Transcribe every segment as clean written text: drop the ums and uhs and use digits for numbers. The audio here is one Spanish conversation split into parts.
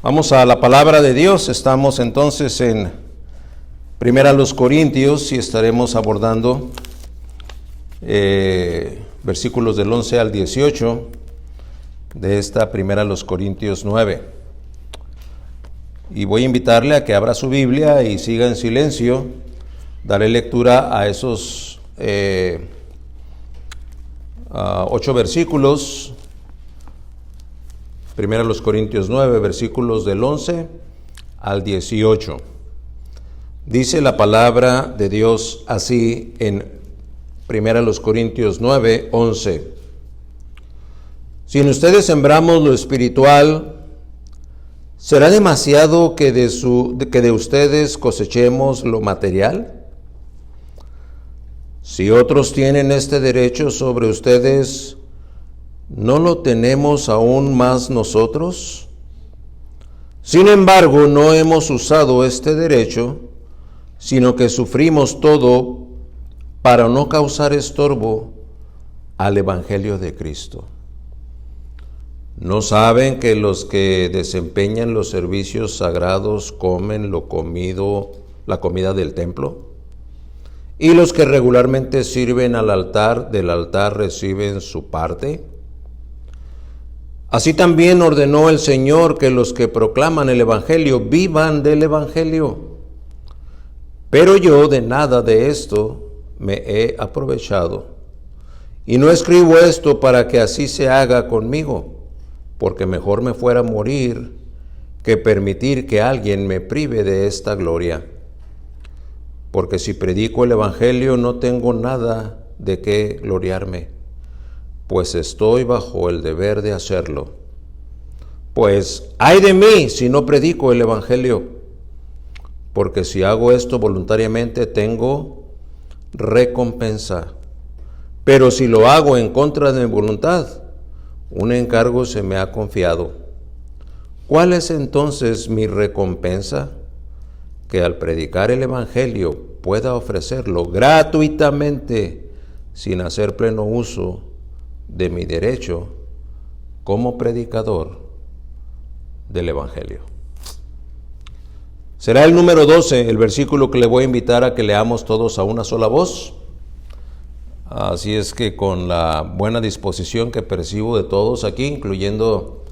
Vamos a la palabra de Dios. Estamos entonces en Primera a los Corintios y estaremos abordando versículos del 11 al 18 de esta Primera a los Corintios 9. Y voy a invitarle a que abra su Biblia y siga en silencio. Daré lectura a esos 8 versículos. Primera a los Corintios 9, versículos del 11 al 18. Dice la palabra de Dios así en Primera a los Corintios 9, 11. Si en ustedes sembramos lo espiritual, ¿será demasiado que de ustedes cosechemos lo material? Si otros tienen este derecho sobre ustedes, ¿no lo tenemos aún más nosotros? Sin embargo, no hemos usado este derecho, sino que sufrimos todo para no causar estorbo al Evangelio de Cristo. ¿No saben que los que desempeñan los servicios sagrados comen la comida del templo? ¿Y los que regularmente sirven al altar, del altar reciben su parte? Así también ordenó el Señor que los que proclaman el Evangelio vivan del Evangelio. Pero yo de nada de esto me he aprovechado. Y no escribo esto para que así se haga conmigo, porque mejor me fuera morir que permitir que alguien me prive de esta gloria. Porque si predico el Evangelio no tengo nada de qué gloriarme, pues estoy bajo el deber de hacerlo. Pues ay de mí si no predico el Evangelio, porque si hago esto voluntariamente tengo recompensa. Pero si lo hago en contra de mi voluntad, un encargo se me ha confiado. ¿Cuál es entonces mi recompensa? Que al predicar el Evangelio pueda ofrecerlo gratuitamente, sin hacer pleno uso de mi derecho como predicador del Evangelio. Será el número 12, el versículo que le voy a invitar a que leamos todos a una sola voz. Así es que con la buena disposición que percibo de todos aquí, incluyendo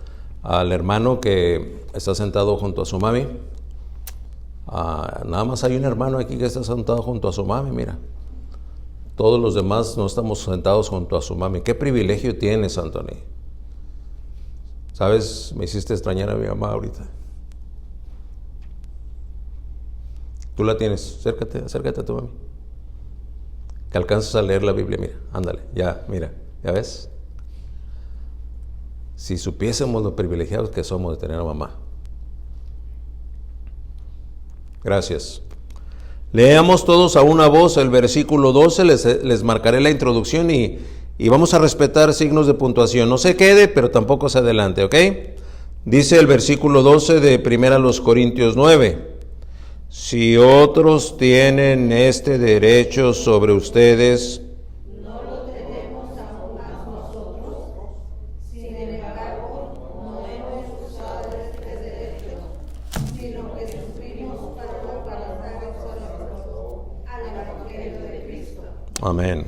al hermano que está sentado junto a su mami. Nada más hay un hermano aquí que está sentado junto a su mami, mira. Todos los demás no estamos sentados junto a su mami. ¿Qué privilegio tienes, Anthony? ¿Sabes? Me hiciste extrañar a mi mamá ahorita. Tú la tienes. Acércate a tu mami. Que alcances a leer la Biblia, mira. Ándale, ya, mira. ¿Ya ves? Si supiésemos lo privilegiados que somos de tener a mamá. Gracias. Leamos todos a una voz el versículo 12, les marcaré la introducción y vamos a respetar signos de puntuación. No se quede, pero tampoco se adelante, ¿ok? Dice el versículo 12 de Primera a los Corintios 9. Si otros tienen este derecho sobre ustedes, ¿no lo tenemos aún más nosotros? Sin embargo, no hemos usado este derecho, sino que sufrimos para dar estorbo al Evangelio de Cristo. Amén.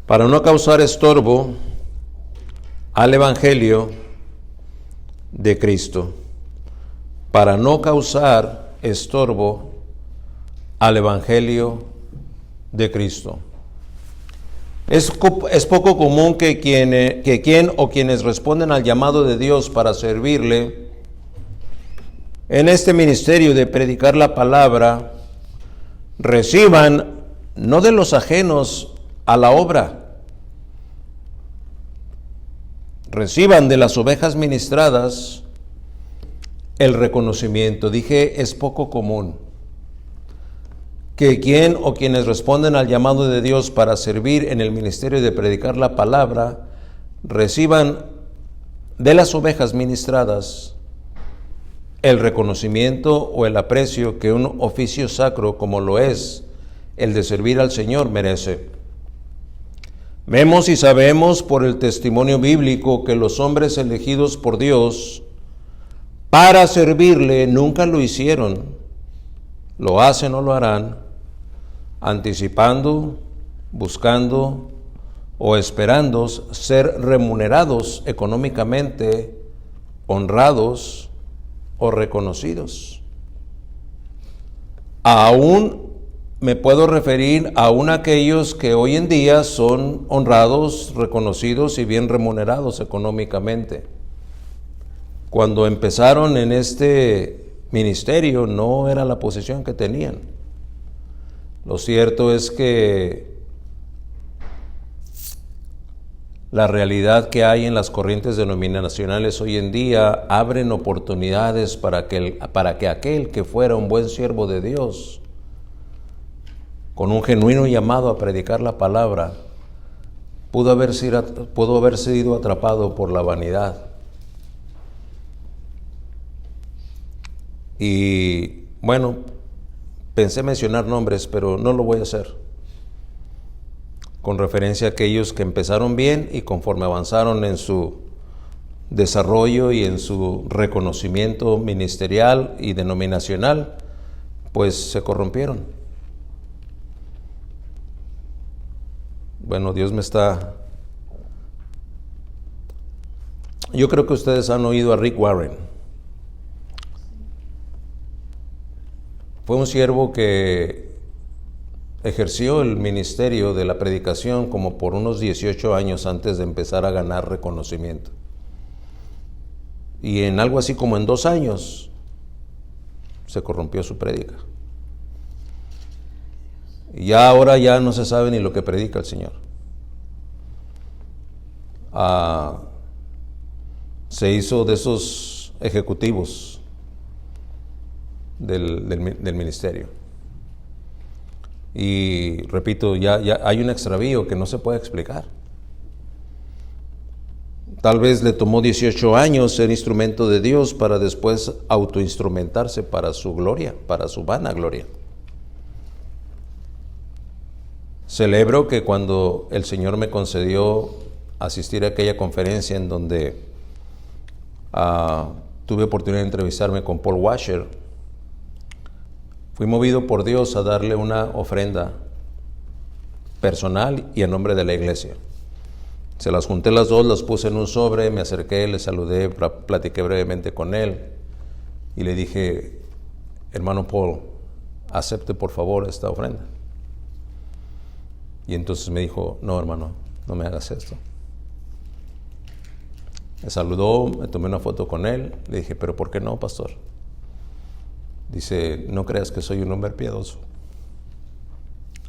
Para no causar estorbo al Evangelio de Cristo. Para no causar estorbo al Evangelio de Cristo. Es poco común que quien o quienes responden al llamado de Dios para servirle en este ministerio de predicar la palabra reciban no de los ajenos a la obra, reciban de las ovejas ministradas el reconocimiento. Dije, es poco común que quien o quienes responden al llamado de Dios para servir en el ministerio de predicar la palabra reciban de las ovejas ministradas el reconocimiento o el aprecio que un oficio sacro como lo es el de servir al Señor merece. Vemos y sabemos por el testimonio bíblico que los hombres elegidos por Dios para servirle, nunca lo hicieron, lo hacen o lo harán, anticipando, buscando o esperando ser remunerados económicamente, honrados o reconocidos. Aún me puedo referir a aquellos que hoy en día son honrados, reconocidos y bien remunerados económicamente. Cuando empezaron en este ministerio no era la posición que tenían. Lo cierto es que la realidad que hay en las corrientes denominacionales hoy en día abren oportunidades para que aquel que fuera un buen siervo de Dios, con un genuino llamado a predicar la palabra, pudo haber sido atrapado por la vanidad. Y bueno, pensé mencionar nombres, pero no lo voy a hacer, con referencia a aquellos que empezaron bien y conforme avanzaron en su desarrollo y en su reconocimiento ministerial y denominacional, pues se corrompieron. Bueno, Dios me está... Yo creo que ustedes han oído a Rick Warren. Fue un siervo que ejerció el ministerio de la predicación como por unos 18 años antes de empezar a ganar reconocimiento. Y en algo así como en 2 años se corrompió su prédica. Y ahora ya no se sabe ni lo que predica el Señor. Se hizo de esos ejecutivos del ministerio. Y repito, ya hay un extravío que no se puede explicar. Tal vez le tomó 18 años ser instrumento de Dios para después autoinstrumentarse para su gloria, para su vana gloria. Celebro que cuando el Señor me concedió asistir a aquella conferencia en donde tuve oportunidad de entrevistarme con Paul Washer, fui movido por Dios a darle una ofrenda personal y en nombre de la iglesia. Se las junté las dos, las puse en un sobre, me acerqué, le saludé, platiqué brevemente con él y le dije: hermano Paul, acepte por favor esta ofrenda. Y entonces me dijo: no, hermano, no me hagas esto. Me saludó, me tomé una foto con él, le dije: pero ¿por qué no, pastor? Dice: no creas que soy un hombre piadoso.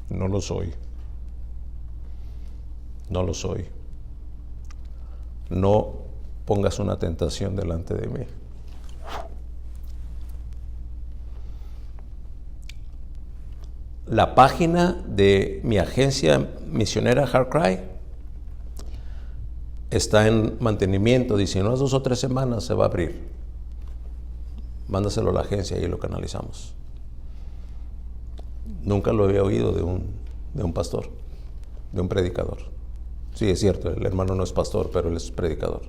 No lo soy. No lo soy. No pongas una tentación delante de mí. La página de mi agencia misionera HeartCry está en mantenimiento. Dice: en unas 2 o 3 semanas se va a abrir. Mándaselo a la agencia y lo canalizamos. Nunca lo había oído de un pastor, de un predicador. Sí, es cierto, el hermano no es pastor, pero él es predicador.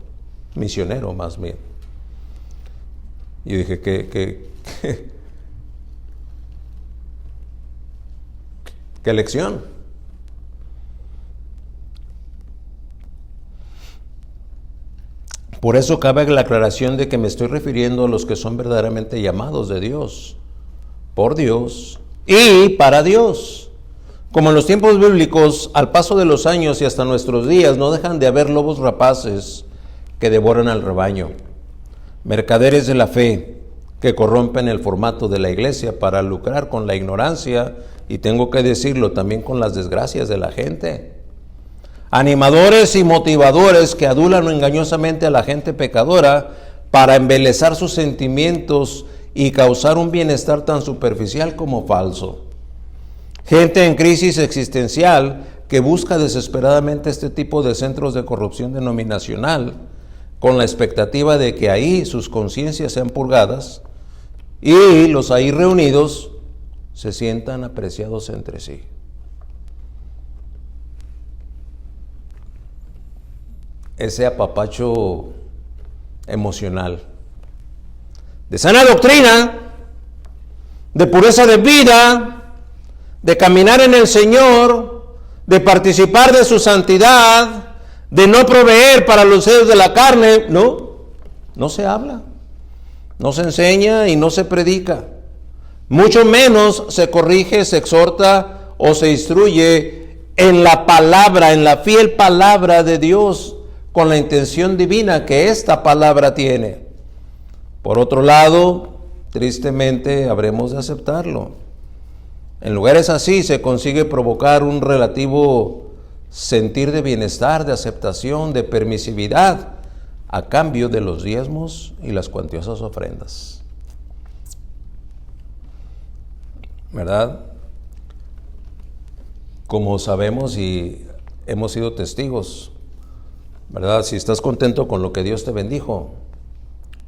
Misionero más bien. Y dije: ¿qué lección? Por eso cabe la aclaración de que me estoy refiriendo a los que son verdaderamente llamados de Dios, por Dios y para Dios. Como en los tiempos bíblicos, al paso de los años y hasta nuestros días, no dejan de haber lobos rapaces que devoran al rebaño, mercaderes de la fe que corrompen el formato de la iglesia para lucrar con la ignorancia y, tengo que decirlo, también con las desgracias de la gente. Animadores y motivadores que adulan engañosamente a la gente pecadora para embelezar sus sentimientos y causar un bienestar tan superficial como falso. Gente en crisis existencial que busca desesperadamente este tipo de centros de corrupción denominacional con la expectativa de que ahí sus conciencias sean purgadas y los ahí reunidos se sientan apreciados entre sí. Ese apapacho emocional, de sana doctrina, de pureza de vida, de caminar en el Señor, de participar de su santidad, de no proveer para los deseos de la carne. No se habla, no se enseña y no se predica. Mucho menos se corrige, se exhorta o se instruye en la palabra, en la fiel palabra de Dios, con la intención divina que esta palabra tiene. Por otro lado, tristemente habremos de aceptarlo. En lugares así se consigue provocar un relativo sentir de bienestar, de aceptación, de permisividad, a cambio de los diezmos y las cuantiosas ofrendas. ¿Verdad? Como sabemos y hemos sido testigos, ¿verdad? Si estás contento con lo que Dios te bendijo,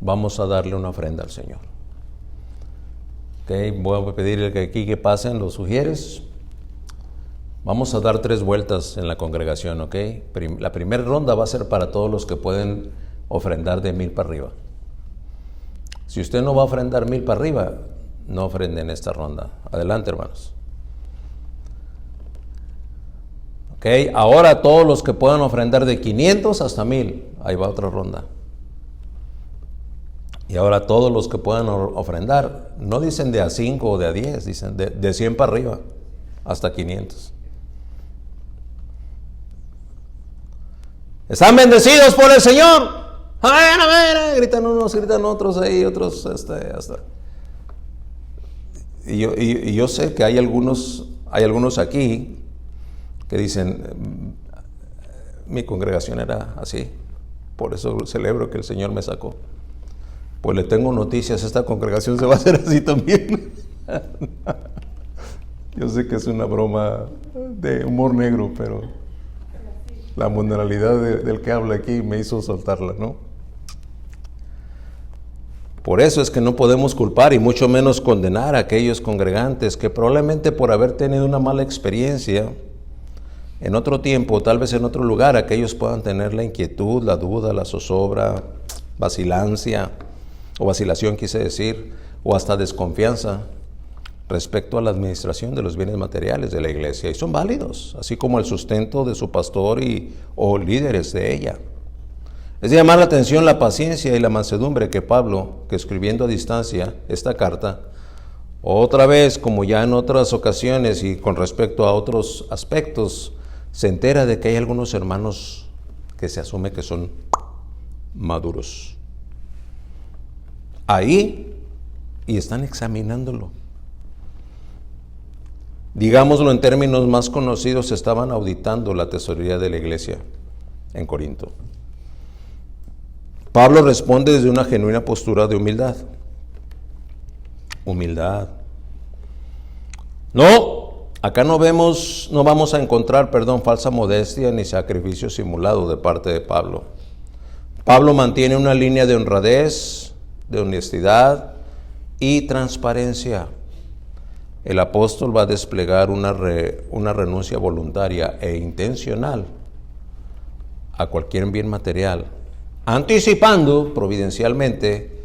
vamos a darle una ofrenda al Señor. Okay, voy a pedirle que aquí que pasen los sugieres. Vamos a dar 3 vueltas en la congregación, ¿ok? La primera ronda va a ser para todos los que pueden ofrendar de 1,000 para arriba. Si usted no va a ofrendar 1,000 para arriba, no ofrende en esta ronda. Adelante, hermanos. Ok, ahora todos los que puedan ofrendar de 500 hasta 1,000, ahí va otra ronda. Y ahora todos los que puedan ofrendar, no dicen de a 5 o de a 10, dicen de 100 para arriba, hasta 500. ¿Están bendecidos por el Señor? A ver, gritan unos, gritan otros ahí, otros hasta. Y yo sé que hay algunos aquí que dicen, mi congregación era así, por eso celebro que el Señor me sacó. Pues le tengo noticias, esta congregación se va a hacer así también. Yo sé que es una broma de humor negro, pero la mundanalidad del que habla aquí me hizo soltarla, ¿no? Por eso es que no podemos culpar y mucho menos condenar a aquellos congregantes que probablemente por haber tenido una mala experiencia en otro tiempo, tal vez en otro lugar, aquellos puedan tener la inquietud, la duda, la zozobra, vacilación quise decir, o hasta desconfianza respecto a la administración de los bienes materiales de la iglesia, y son válidos, así como el sustento de su pastor o líderes de ella. Es de llamar la atención la paciencia y la mansedumbre que Pablo, que escribiendo a distancia esta carta, otra vez, como ya en otras ocasiones y con respecto a otros aspectos, se entera de que hay algunos hermanos que se asume que son maduros. Ahí, y están examinándolo. Digámoslo en términos más conocidos, estaban auditando la tesorería de la iglesia en Corinto. Pablo responde desde una genuina postura de humildad. Humildad. Acá no vamos a encontrar, falsa modestia ni sacrificio simulado de parte de Pablo. Pablo mantiene una línea de honradez, de honestidad y transparencia. El apóstol va a desplegar una renuncia voluntaria e intencional a cualquier bien material, anticipando providencialmente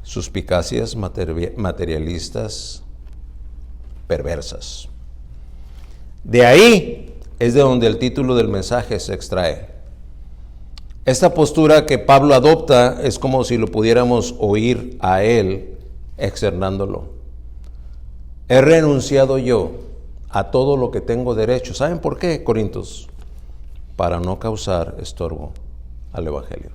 suspicacias materialistas perversas. De ahí es de donde el título del mensaje se extrae. Esta postura que Pablo adopta es como si lo pudiéramos oír a él externándolo. He renunciado yo a todo lo que tengo derecho. ¿Saben por qué, Corintios? Para no causar estorbo al Evangelio.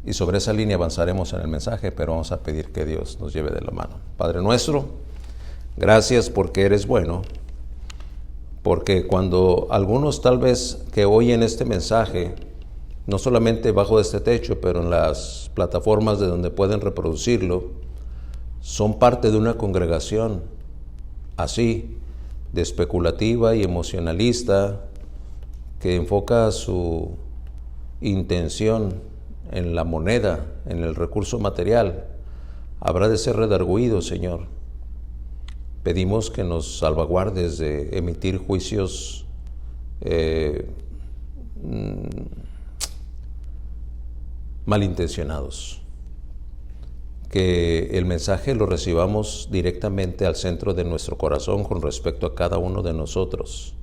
Y sobre esa línea avanzaremos en el mensaje, pero vamos a pedir que Dios nos lleve de la mano. Padre nuestro, gracias porque eres bueno, porque cuando algunos tal vez que oyen este mensaje, no solamente bajo este techo, pero en las plataformas de donde pueden reproducirlo, son parte de una congregación así, de especulativa y emocionalista, que enfoca su intención en la moneda, en el recurso material, habrá de ser redarguido, Señor. Pedimos que nos salvaguardes de emitir juicios malintencionados. que el mensaje lo recibamos directamente al centro de nuestro corazón con respecto a cada uno de nosotros,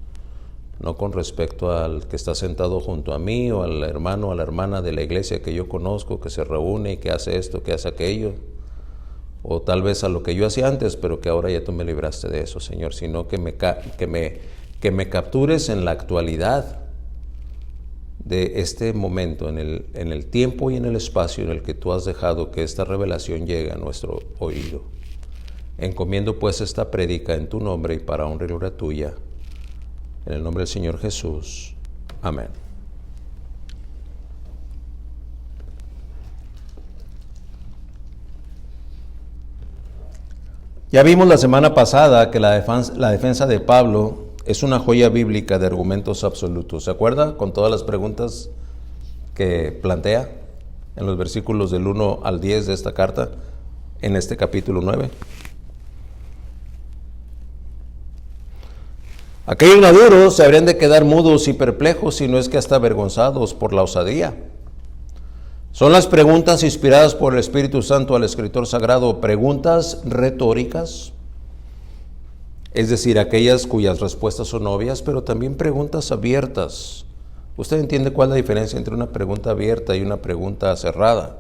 no con respecto al que está sentado junto a mí o al hermano o a la hermana de la iglesia que yo conozco, que se reúne y que hace esto, que hace aquello, o tal vez a lo que yo hacía antes, pero que ahora ya tú me libraste de eso, Señor, sino que me captures en la actualidad de este momento, en el tiempo y en el espacio en el que tú has dejado que esta revelación llegue a nuestro oído. Encomiendo pues esta prédica en tu nombre y para honra y gloria tuya, en el nombre del Señor Jesús. Amén. Ya vimos la semana pasada que la defensa de Pablo es una joya bíblica de argumentos absolutos. ¿Se acuerda? Con todas las preguntas que plantea en los versículos del 1 al 10 de esta carta, en este capítulo 9. Aquellos maduros se habrían de quedar mudos y perplejos, si no es que hasta avergonzados por la osadía. Son las preguntas inspiradas por el Espíritu Santo al escritor sagrado, preguntas retóricas, es decir, aquellas cuyas respuestas son obvias, pero también preguntas abiertas. ¿Usted entiende cuál es la diferencia entre una pregunta abierta y una pregunta cerrada?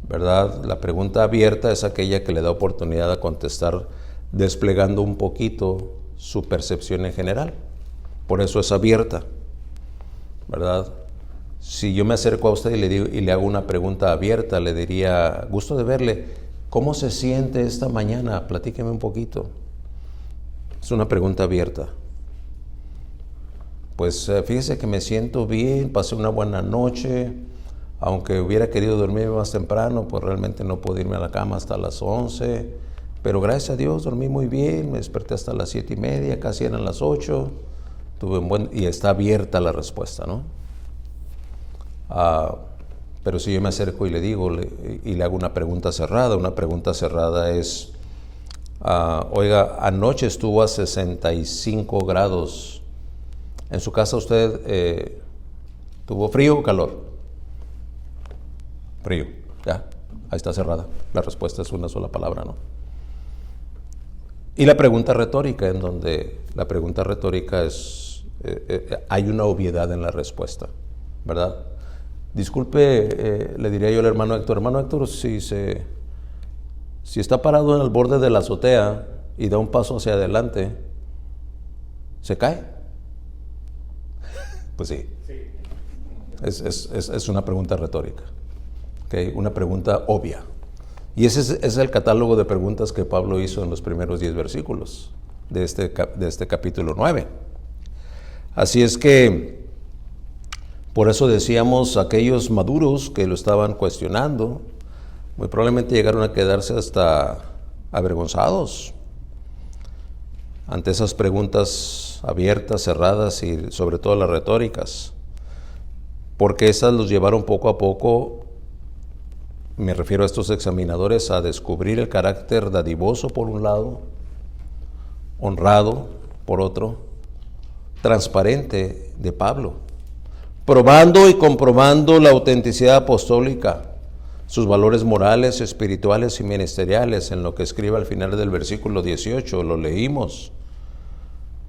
¿Verdad? La pregunta abierta es aquella que le da oportunidad a contestar desplegando un poquito su percepción en general. Por eso es abierta, ¿verdad? Si yo me acerco a usted y le hago una pregunta abierta, le diría, gusto de verle, ¿cómo se siente esta mañana? Platíqueme un poquito. Es una pregunta abierta. Pues fíjese que me siento bien, pasé una buena noche, aunque hubiera querido dormir más temprano, pues realmente no pude irme a la cama hasta las 11, pero gracias a Dios dormí muy bien, me desperté hasta las 7:30, casi eran las 8, y está abierta la respuesta, ¿no? Pero si yo me acerco y le digo y le hago una pregunta cerrada es, oiga, anoche estuvo a 65 grados. ¿En su casa usted tuvo frío o calor? Frío, ya, ahí está cerrada. La respuesta es una sola palabra, ¿no? Y la pregunta retórica, en donde la pregunta retórica es, hay una obviedad en la respuesta, ¿verdad? Disculpe, le diría yo al hermano Héctor, si está parado en el borde de la azotea y da un paso hacia adelante, ¿se cae? Pues sí. Es una pregunta retórica, ¿okay? Una pregunta obvia. Y ese es el catálogo de preguntas que Pablo hizo en los primeros 10 versículos de este capítulo 9. Así es que, por eso decíamos, aquellos maduros que lo estaban cuestionando, muy probablemente llegaron a quedarse hasta avergonzados ante esas preguntas abiertas, cerradas y sobre todo las retóricas, porque esas los llevaron poco a poco, me refiero a estos examinadores, a descubrir el carácter dadivoso por un lado, honrado por otro, transparente de Pablo, probando y comprobando la autenticidad apostólica, sus valores morales, espirituales y ministeriales, en lo que escribe al final del versículo 18, lo leímos,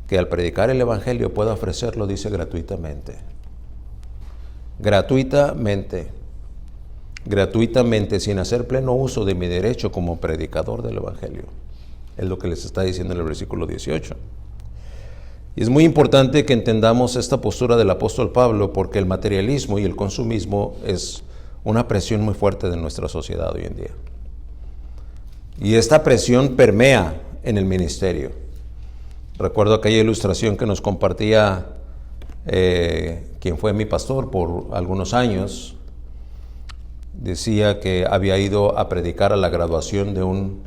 que al predicar el Evangelio pueda ofrecerlo, dice, gratuitamente. Gratuitamente, sin hacer pleno uso de mi derecho como predicador del Evangelio. Es lo que les está diciendo en el versículo 18. Y es muy importante que entendamos esta postura del apóstol Pablo, porque el materialismo y el consumismo es una presión muy fuerte de nuestra sociedad hoy en día. Y esta presión permea en el ministerio. Recuerdo aquella ilustración que nos compartía quien fue mi pastor por algunos años. Decía que había ido a predicar a la graduación de un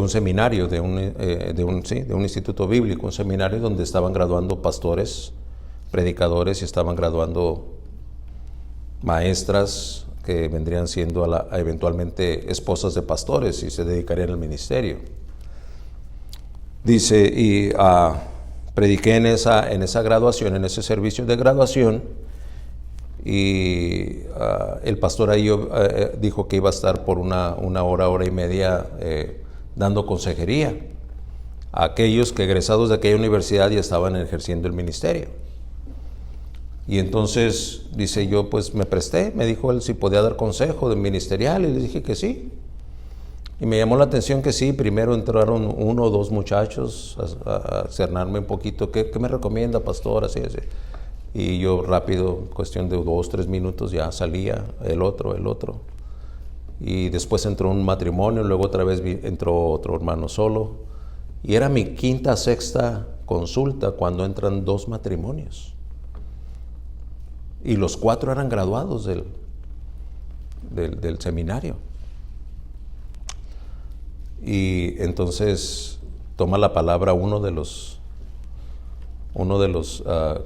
seminario, de un instituto bíblico, un seminario donde estaban graduando pastores, predicadores, y estaban graduando maestras que vendrían siendo eventualmente esposas de pastores y se dedicarían al ministerio. Dice, y prediqué en esa graduación, en ese servicio de graduación, Y el pastor ahí dijo que iba a estar por una hora y media dando consejería a aquellos que egresados de aquella universidad ya estaban ejerciendo el ministerio. Y entonces, dice, yo pues me presté, me dijo él si podía dar consejo de ministerial, y le dije que sí. Y me llamó la atención que sí. Primero entraron 1 o 2 muchachos a cernarme un poquito. ¿Qué me recomienda, pastor? Así. Y yo rápido, cuestión de 2 o 3 minutos, ya salía el otro. Y después entró un matrimonio, luego otra vez entró otro hermano solo. Y era mi 5ª, 6ª consulta cuando entran 2 matrimonios. Y los 4 eran graduados del seminario. Y entonces toma la palabra uno de los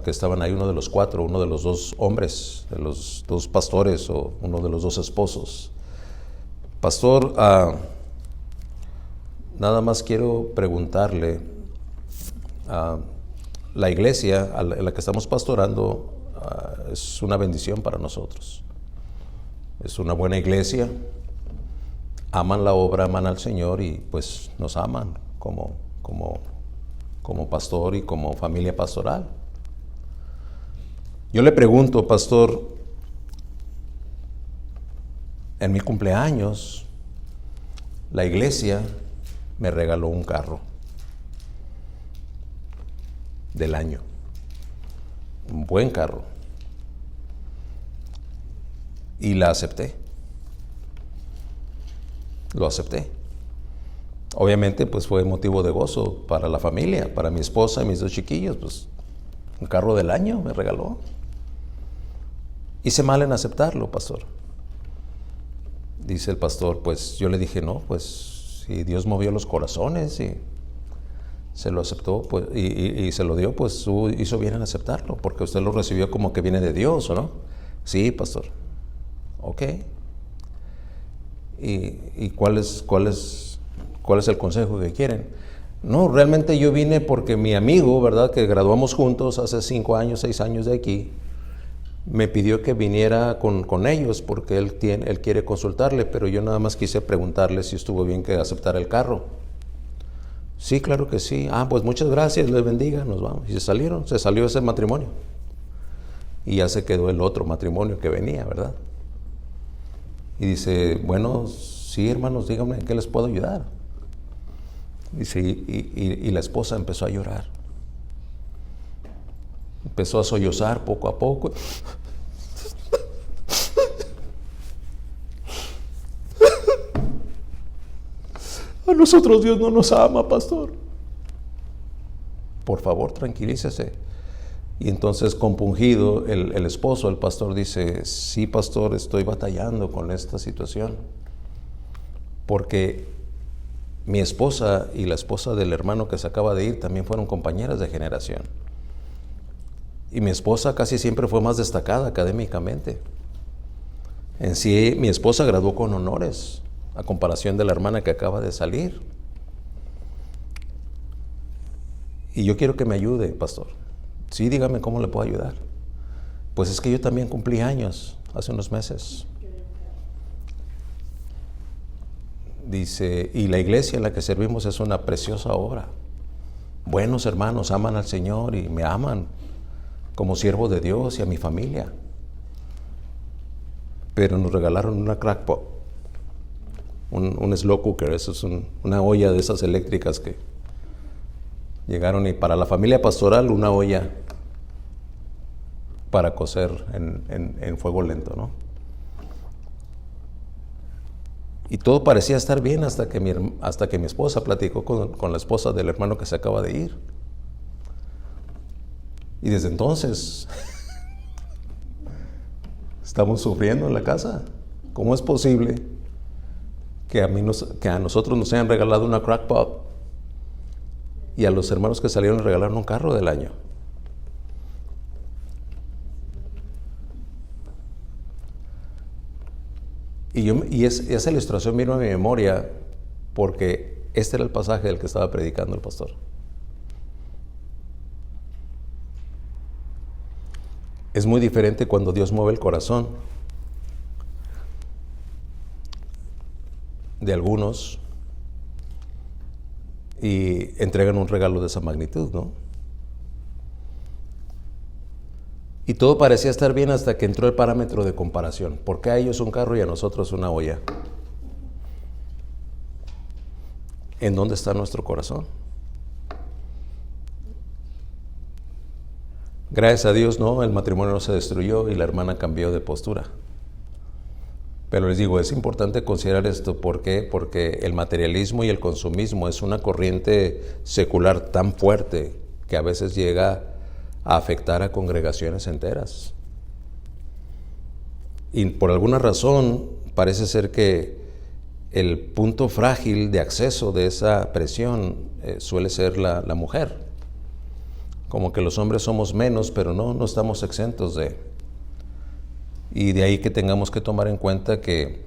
que estaban ahí, uno de los 4, uno de los 2 hombres, de los 2 pastores, o uno de los 2 esposos. Pastor, nada más quiero preguntarle, la iglesia a la que estamos pastorando es una bendición para nosotros. Es una buena iglesia, aman la obra, aman al Señor y pues nos aman como pastor y como familia pastoral. Yo le pregunto, pastor, en mi cumpleaños la iglesia me regaló un carro del año, un buen carro, y la acepté. Lo acepté. Obviamente pues fue motivo de gozo para la familia, para mi esposa y mis 2 chiquillos. Pues un carro del año me regaló. Hice mal en aceptarlo, pastor. Dice el pastor, pues yo le dije, no, pues si Dios movió los corazones y se lo aceptó, pues, y se lo dio, pues hizo bien en aceptarlo, porque usted lo recibió como que viene de Dios, ¿o no? Sí, pastor. Ok. ¿Y cuál es el consejo que quieren? No, realmente yo vine porque mi amigo, ¿verdad?, que graduamos juntos hace 5 años, 6 años de aquí, me pidió que viniera con ellos porque él quiere consultarle, pero yo nada más quise preguntarle si estuvo bien que aceptara el carro. Sí, claro que sí. Pues muchas gracias, les bendiga, nos vamos. Y se salió ese matrimonio. Y ya se quedó el otro matrimonio que venía, ¿verdad? Y dice, bueno, sí, hermanos, díganme, ¿en qué les puedo ayudar? Dice, y la esposa empezó a llorar. Empezó a sollozar poco a poco. A nosotros Dios no nos ama, pastor. Por favor, tranquilícese. Y entonces, compungido, el esposo, el pastor, dice, sí, pastor, estoy batallando con esta situación. Porque mi esposa y la esposa del hermano que se acaba de ir también fueron compañeras de generación. Y mi esposa casi siempre fue más destacada académicamente. En sí, mi esposa graduó con honores, a comparación de la hermana que acaba de salir. Y yo quiero que me ayude, pastor. Sí, dígame cómo le puedo ayudar. Pues es que yo también cumplí años hace unos meses. Dice, y la iglesia en la que servimos es una preciosa obra. Buenos hermanos aman al Señor y me aman como siervo de Dios y a mi familia. Pero nos regalaron una crackpot, un slow cooker. Eso es una olla de esas eléctricas que llegaron, y para la familia pastoral una olla para cocer en fuego lento, ¿no? Y todo parecía estar bien hasta que mi esposa platicó con la esposa del hermano que se acaba de ir. Y desde entonces estamos sufriendo en la casa. ¿Cómo es posible que a nosotros nos hayan regalado una crackpot y a los hermanos que salieron regalaron un carro del año? Y esa ilustración vino a mi memoria porque este era el pasaje del que estaba predicando el pastor. Es muy diferente cuando Dios mueve el corazón de algunos y entregan un regalo de esa magnitud, ¿no? Y todo parecía estar bien hasta que entró el parámetro de comparación. ¿Por qué a ellos un carro y a nosotros una olla? ¿En dónde está nuestro corazón? Gracias a Dios, no, el matrimonio no se destruyó y la hermana cambió de postura. Pero les digo, es importante considerar esto. ¿Por qué? Porque el materialismo y el consumismo es una corriente secular tan fuerte que a veces llega a afectar a congregaciones enteras. Y por alguna razón parece ser que el punto frágil de acceso de esa presión suele ser la mujer. Como que los hombres somos menos, pero no estamos exentos de. Y de ahí que tengamos que tomar en cuenta que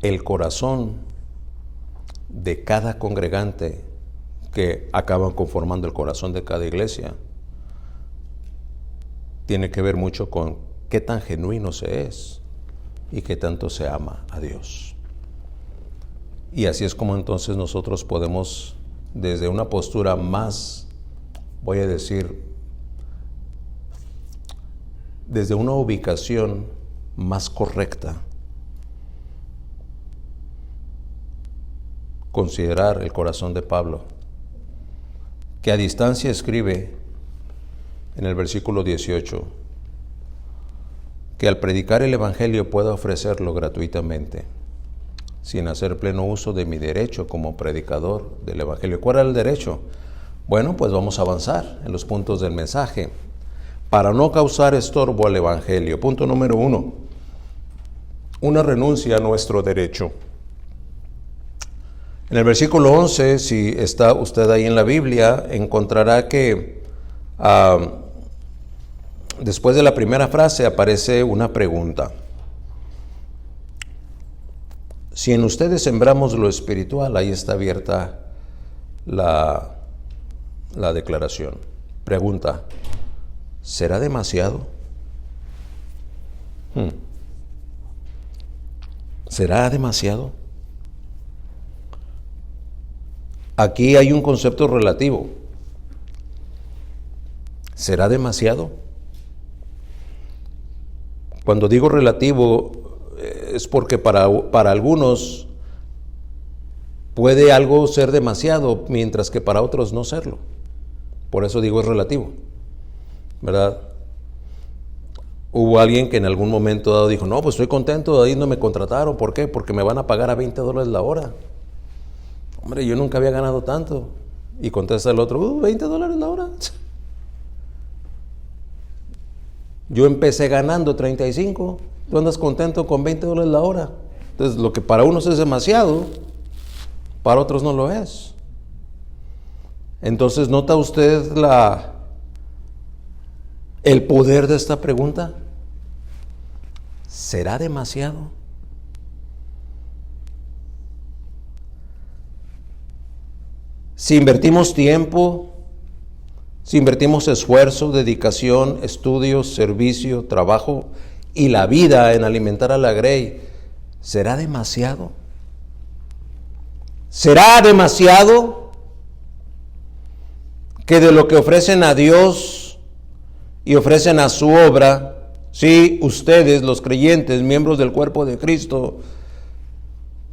el corazón de cada congregante que acaban conformando el corazón de cada iglesia tiene que ver mucho con qué tan genuino se es y qué tanto se ama a Dios. Y así es como entonces nosotros podemos, desde una postura más, voy a decir, desde una ubicación más correcta, considerar el corazón de Pablo, que a distancia escribe en el versículo 18, que al predicar el Evangelio pueda ofrecerlo gratuitamente, sin hacer pleno uso de mi derecho como predicador del Evangelio. ¿Cuál era el derecho? Bueno, pues vamos a avanzar en los puntos del mensaje. Para no causar estorbo al Evangelio. Punto número 1. Una renuncia a nuestro derecho. En el versículo 11, si está usted ahí en la Biblia, encontrará que después de la primera frase aparece una pregunta. Si en ustedes sembramos lo espiritual, ahí está abierta la declaración. Pregunta, ¿será demasiado? ¿Será demasiado? Aquí hay un concepto relativo. ¿Será demasiado? Cuando digo relativo, es porque para algunos puede algo ser demasiado, mientras que para otros no serlo. Por eso digo es relativo, ¿verdad? Hubo alguien que en algún momento dado dijo, no, pues estoy contento, ahí no me contrataron. ¿Por qué? Porque me van a pagar a $20 la hora. Hombre, yo nunca había ganado tanto. Y contesta el otro, $20 la hora. Yo empecé ganando 35. Tú andas contento con $20 la hora. Entonces, lo que para unos es demasiado, para otros no lo es. Entonces, ¿nota usted el poder de esta pregunta? ¿Será demasiado? Si invertimos tiempo, si invertimos esfuerzo, dedicación, estudios, servicio, trabajo y la vida en alimentar a la grey, ¿será demasiado? ¿Será demasiado que de lo que ofrecen a Dios y ofrecen a su obra, sí, ustedes, los creyentes, miembros del cuerpo de Cristo,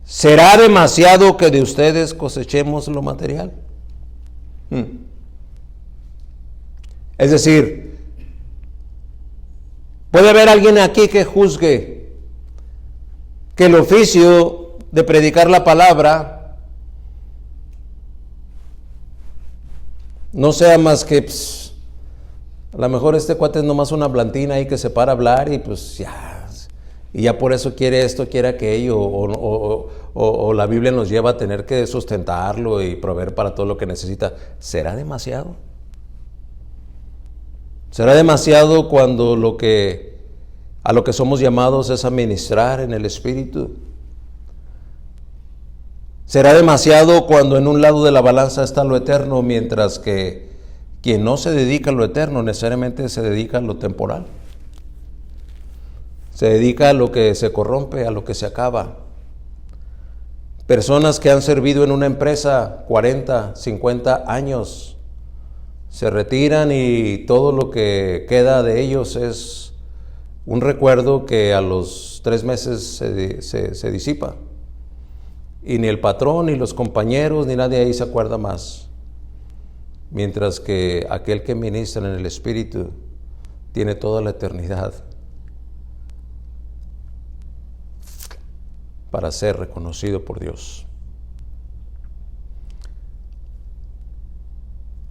¿será demasiado que de ustedes cosechemos lo material? Es decir, puede haber alguien aquí que juzgue que el oficio de predicar la palabra no sea más que a lo mejor este cuate es nomás una blantina ahí que se para a hablar y pues ya, y ya por eso quiere esto, quiere aquello, o la Biblia nos lleva a tener que sustentarlo y proveer para todo lo que necesita. ¿Será demasiado? ¿Será demasiado cuando a lo que somos llamados es a ministrar en el Espíritu? ¿Será demasiado cuando en un lado de la balanza está lo eterno, mientras que quien no se dedica a lo eterno necesariamente se dedica a lo temporal. Se dedica a lo que se corrompe, a lo que se acaba. Personas que han servido en una empresa 40, 50 años, se retiran y todo lo que queda de ellos es un recuerdo que a los 3 meses se disipa. Y ni el patrón, ni los compañeros, ni nadie ahí se acuerda más. Mientras que aquel que ministra en el Espíritu tiene toda la eternidad para ser reconocido por Dios.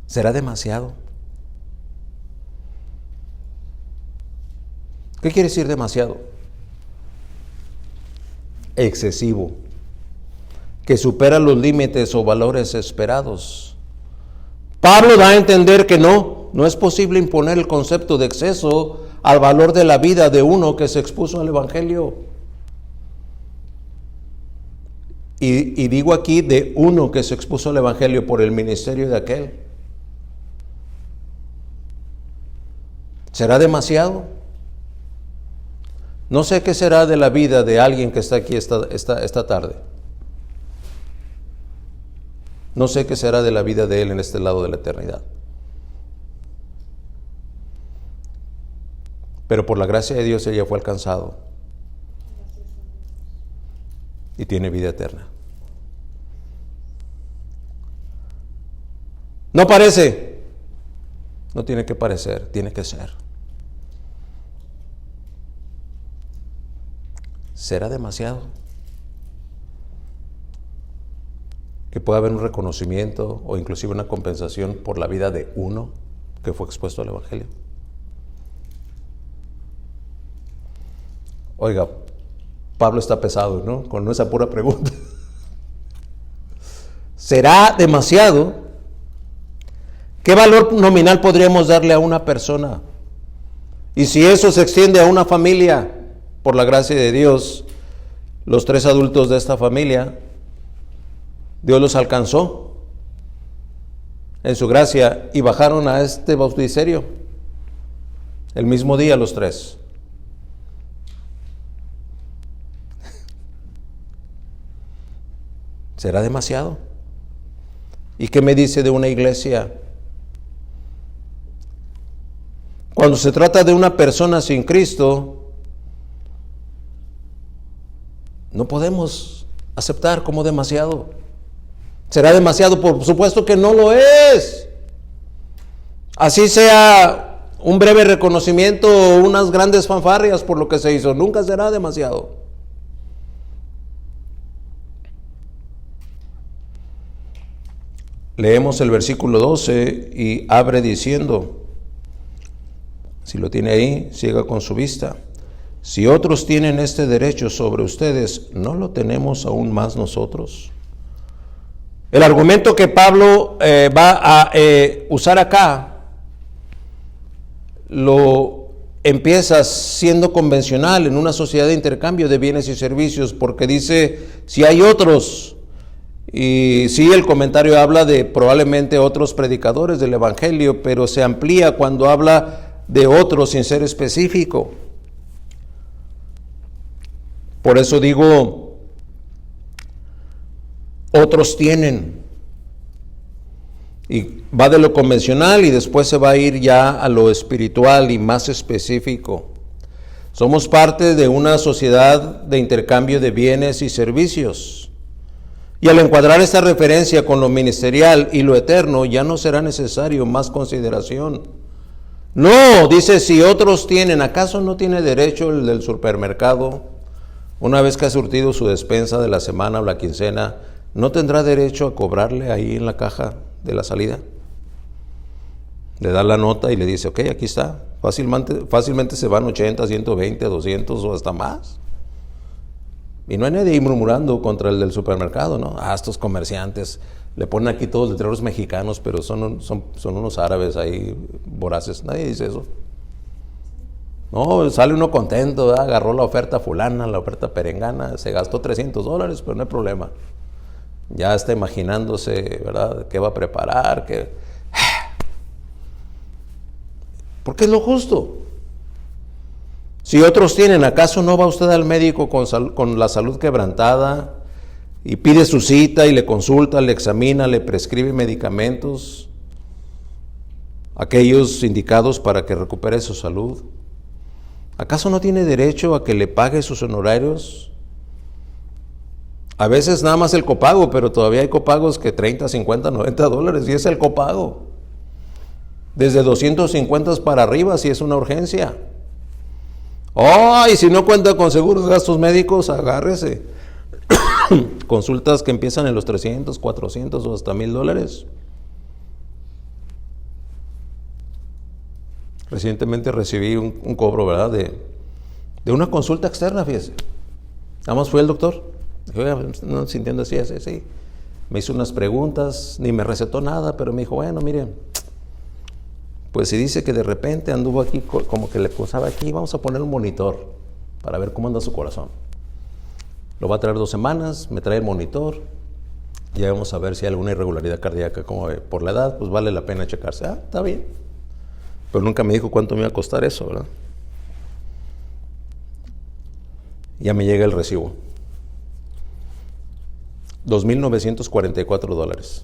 ¿Será demasiado? ¿Qué quiere decir demasiado? Excesivo, que supera los límites o valores esperados. Pablo da a entender que no es posible imponer el concepto de exceso al valor de la vida de uno que se expuso al Evangelio. Y digo aquí de uno que se expuso al Evangelio por el ministerio de aquel. ¿Será demasiado? No sé qué será de la vida de alguien que está aquí esta tarde. No sé qué será de la vida de él en este lado de la eternidad. Pero por la gracia de Dios ella fue alcanzado y tiene vida eterna. No parece, no tiene que parecer, tiene que ser. ¿Será demasiado? Que pueda haber un reconocimiento o inclusive una compensación por la vida de uno que fue expuesto al Evangelio. Oiga, Pablo está pesado, ¿no? Con esa pura pregunta. ¿Será demasiado? ¿Qué valor nominal podríamos darle a una persona? Y si eso se extiende a una familia, por la gracia de Dios, los 3 adultos de esta familia, Dios los alcanzó en su gracia y bajaron a este bauticerio el mismo día los 3. ¿Será demasiado? ¿Y qué me dice de una iglesia? Cuando se trata de una persona sin Cristo, no podemos aceptar como demasiado. ¿Será demasiado? Por supuesto que no lo es. Así sea un breve reconocimiento o unas grandes fanfarrias por lo que se hizo, nunca será demasiado. Leemos el versículo 12 y abre diciendo, si lo tiene ahí, siga con su vista. Si otros tienen este derecho sobre ustedes, ¿no lo tenemos aún más nosotros? El argumento que Pablo va a usar acá lo empieza siendo convencional en una sociedad de intercambio de bienes y servicios, porque dice, si hay otros, y sí, el comentario habla de probablemente otros predicadores del Evangelio, pero se amplía cuando habla de otros sin ser específico. Por eso digo, otros tienen, y va de lo convencional y después se va a ir ya a lo espiritual y más específico. Somos parte de una sociedad de intercambio de bienes y servicios, y al encuadrar esta referencia con lo ministerial y lo eterno ya no será necesario más consideración. No, dice, si otros tienen, ¿acaso no tiene derecho el del supermercado? Una vez que ha surtido su despensa de la semana o la quincena, ¿no tendrá derecho a cobrarle ahí en la caja de la salida? Le da la nota y le dice, ok, aquí está. Fácilmente se van 80, 120, 200 o hasta más. Y no hay nadie ahí murmurando contra el del supermercado, ¿no? Estos comerciantes le ponen aquí todos los letreros mexicanos, pero son unos árabes ahí voraces. Nadie dice eso. No, sale uno contento, ¿verdad? Agarró la oferta fulana, la oferta perengana, se gastó $300, pero no hay problema. Ya está imaginándose, ¿verdad?, qué va a preparar, Porque es lo justo. Si otros tienen, ¿acaso no va usted al médico con la salud quebrantada y pide su cita y le consulta, le examina, le prescribe medicamentos, aquellos indicados para que recupere su salud? ¿Acaso no tiene derecho a que le pague sus honorarios? A veces nada más el copago, pero todavía hay copagos que 30, 50, 90 dólares, y es el copago. Desde 250 para arriba si es una urgencia. ¡Ay! Si no cuenta con seguros de gastos médicos, agárrese. Consultas que empiezan en los 300, 400 o hasta $1,000. Recientemente recibí un cobro, ¿verdad? De una consulta externa, fíjese. Nada más fui al doctor. Dije, no sintiendo así. Me hizo unas preguntas, ni me recetó nada, pero me dijo, bueno, miren, pues si dice que de repente anduvo aquí, como que le posaba aquí, vamos a poner un monitor para ver cómo anda su corazón. Lo va a traer 2 semanas, me trae el monitor, ya vamos a ver si hay alguna irregularidad cardíaca, como por la edad, pues vale la pena checarse. Está bien. Pero nunca me dijo cuánto me iba a costar eso, ¿verdad? Ya me llega el recibo. $2,944.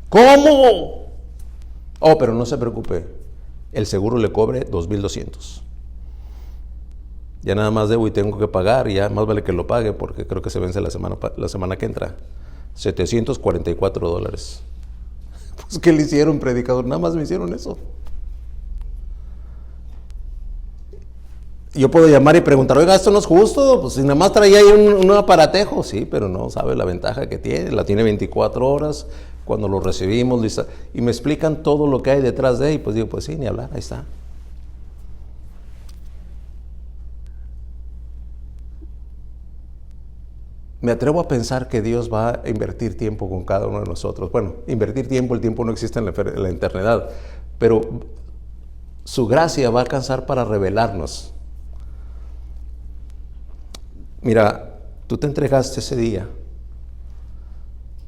¿Cómo? Oh, pero no se preocupe, el seguro le cobre $2,200. Ya nada más debo y tengo que pagar, y ya más vale que lo pague porque creo que se vence la semana que entra. $744. Pues, ¿qué le hicieron, predicador? Nada más me hicieron eso. Yo puedo llamar y preguntar, oiga, esto no es justo, pues si nada más traía ahí un aparatejo. Sí, pero no sabe la ventaja que tiene, la tiene 24 horas, cuando lo recibimos, y me explican todo lo que hay detrás de él, y pues digo, pues sí, ni hablar, ahí está. Me atrevo a pensar que Dios va a invertir tiempo con cada uno de nosotros. Bueno, invertir tiempo, el tiempo no existe en la eternidad, pero su gracia va a alcanzar para revelarnos. Mira, tú te entregaste ese día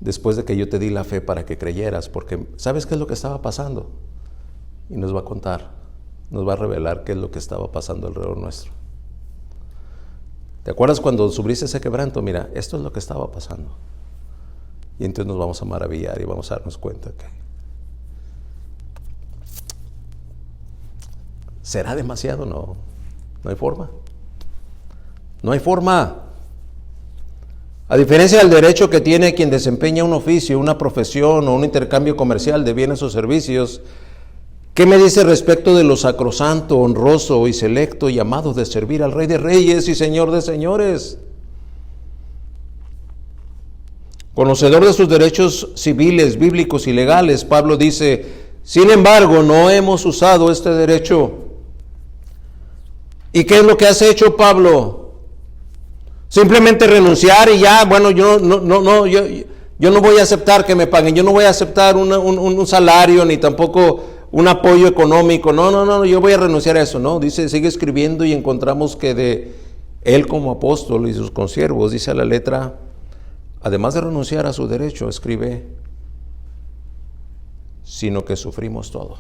después de que yo te di la fe para que creyeras, porque ¿sabes qué es lo que estaba pasando? Y nos va a contar, nos va a revelar qué es lo que estaba pasando alrededor nuestro. ¿Te acuerdas cuando sufriste ese quebranto? Mira, esto es lo que estaba pasando. Y entonces nos vamos a maravillar y vamos a darnos cuenta que ¿será demasiado? No hay forma. No hay forma. A diferencia del derecho que tiene quien desempeña un oficio, una profesión o un intercambio comercial de bienes o servicios, ¿qué me dice respecto de lo sacrosanto, honroso y selecto llamado de servir al Rey de Reyes y Señor de Señores? Conocedor de sus derechos civiles, bíblicos y legales, Pablo dice, sin embargo, no hemos usado este derecho. ¿Y qué es lo que has hecho, Pablo? Simplemente renunciar y ya, bueno, yo no voy a aceptar que me paguen, yo no voy a aceptar un salario ni tampoco un apoyo económico, no, yo voy a renunciar a eso, no, dice, sigue escribiendo y encontramos que de él como apóstol y sus consiervos, dice la letra, además de renunciar a su derecho, escribe, sino que sufrimos todo.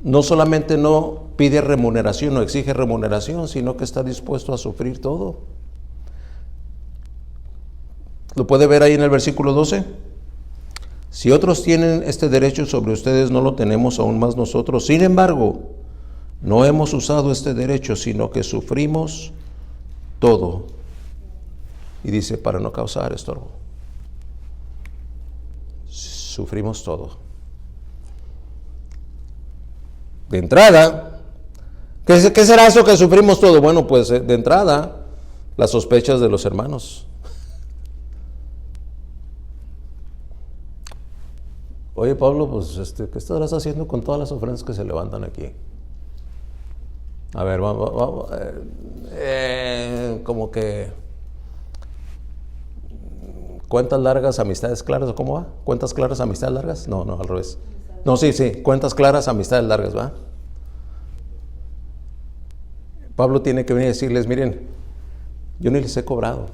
No solamente no pide remuneración o exige remuneración, sino que está dispuesto a sufrir todo. ¿Lo puede ver ahí en el versículo 12? Si otros tienen este derecho sobre ustedes, no lo tenemos aún más nosotros. Sin embargo, no hemos usado este derecho, sino que sufrimos todo. Y dice, para no causar estorbo. Sufrimos todo. De entrada, ¿qué será eso que sufrimos todo? Bueno, pues de entrada, las sospechas de los hermanos. Oye, Pablo, pues ¿qué estarás haciendo con todas las ofrendas que se levantan aquí? A ver, vamos, como que cuentas largas, amistades claras, ¿cómo va? ¿Cuentas claras, amistades largas? No, al revés. No, sí, cuentas claras, amistades largas, ¿va? Pablo tiene que venir a decirles, miren, yo ni les he cobrado.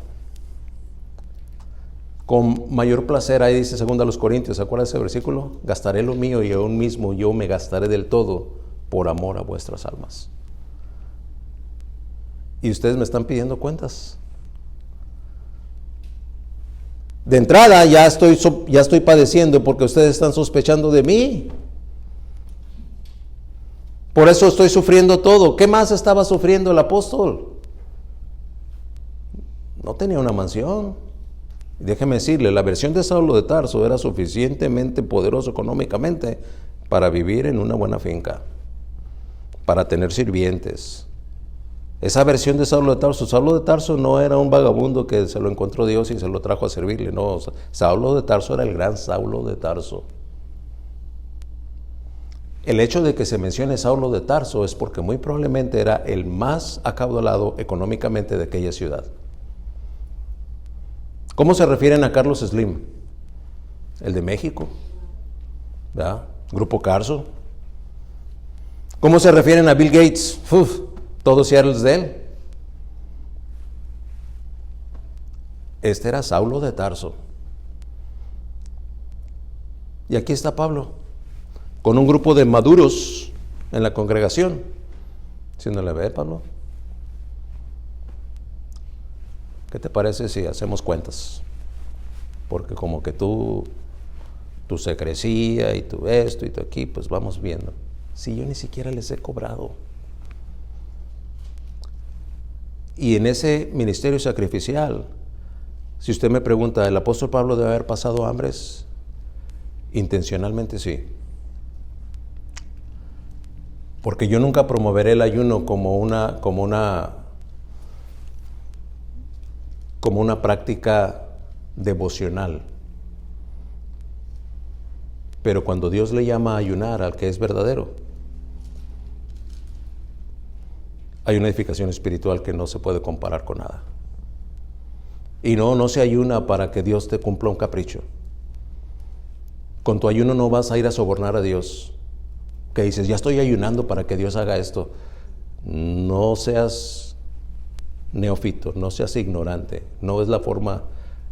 Con mayor placer, ahí dice 2 Corintios, ¿se acuerda de ese versículo? Gastaré lo mío y aún mismo yo me gastaré del todo por amor a vuestras almas. Y ustedes me están pidiendo cuentas. De entrada ya estoy padeciendo porque ustedes están sospechando de mí. Por eso estoy sufriendo todo. ¿Qué más estaba sufriendo el apóstol? No tenía una mansión. Déjeme decirle, la versión de Saulo de Tarso era suficientemente poderoso económicamente para vivir en una buena finca, para tener sirvientes. Esa versión de Saulo de Tarso no era un vagabundo que se lo encontró Dios y se lo trajo a servirle, no. Saulo de Tarso era el gran Saulo de Tarso. El hecho de que se mencione Saulo de Tarso es porque muy probablemente era el más acaudalado económicamente de aquella ciudad. ¿Cómo se refieren a Carlos Slim? El de México, ¿verdad? Grupo Carso. ¿Cómo se refieren a Bill Gates? Todos Seattle es de él. Este era Saulo de Tarso. Y aquí está Pablo, con un grupo de maduros en la congregación. ¿Sí no le ve, Pablo? ¿Qué te parece si hacemos cuentas? Porque como que tu secrecía y tu esto y tu aquí, pues vamos viendo. Si yo ni siquiera les he cobrado. Y en ese ministerio sacrificial, si usted me pregunta, ¿el apóstol Pablo debe haber pasado hambres? Intencionalmente sí. Porque yo nunca promoveré el ayuno como una práctica devocional. Pero cuando Dios le llama a ayunar al que es verdadero, hay una edificación espiritual que no se puede comparar con nada. Y no se ayuna para que Dios te cumpla un capricho. Con tu ayuno no vas a ir a sobornar a Dios. Que dices, ya estoy ayunando para que Dios haga esto. No seas neófito, no seas ignorante. No es la forma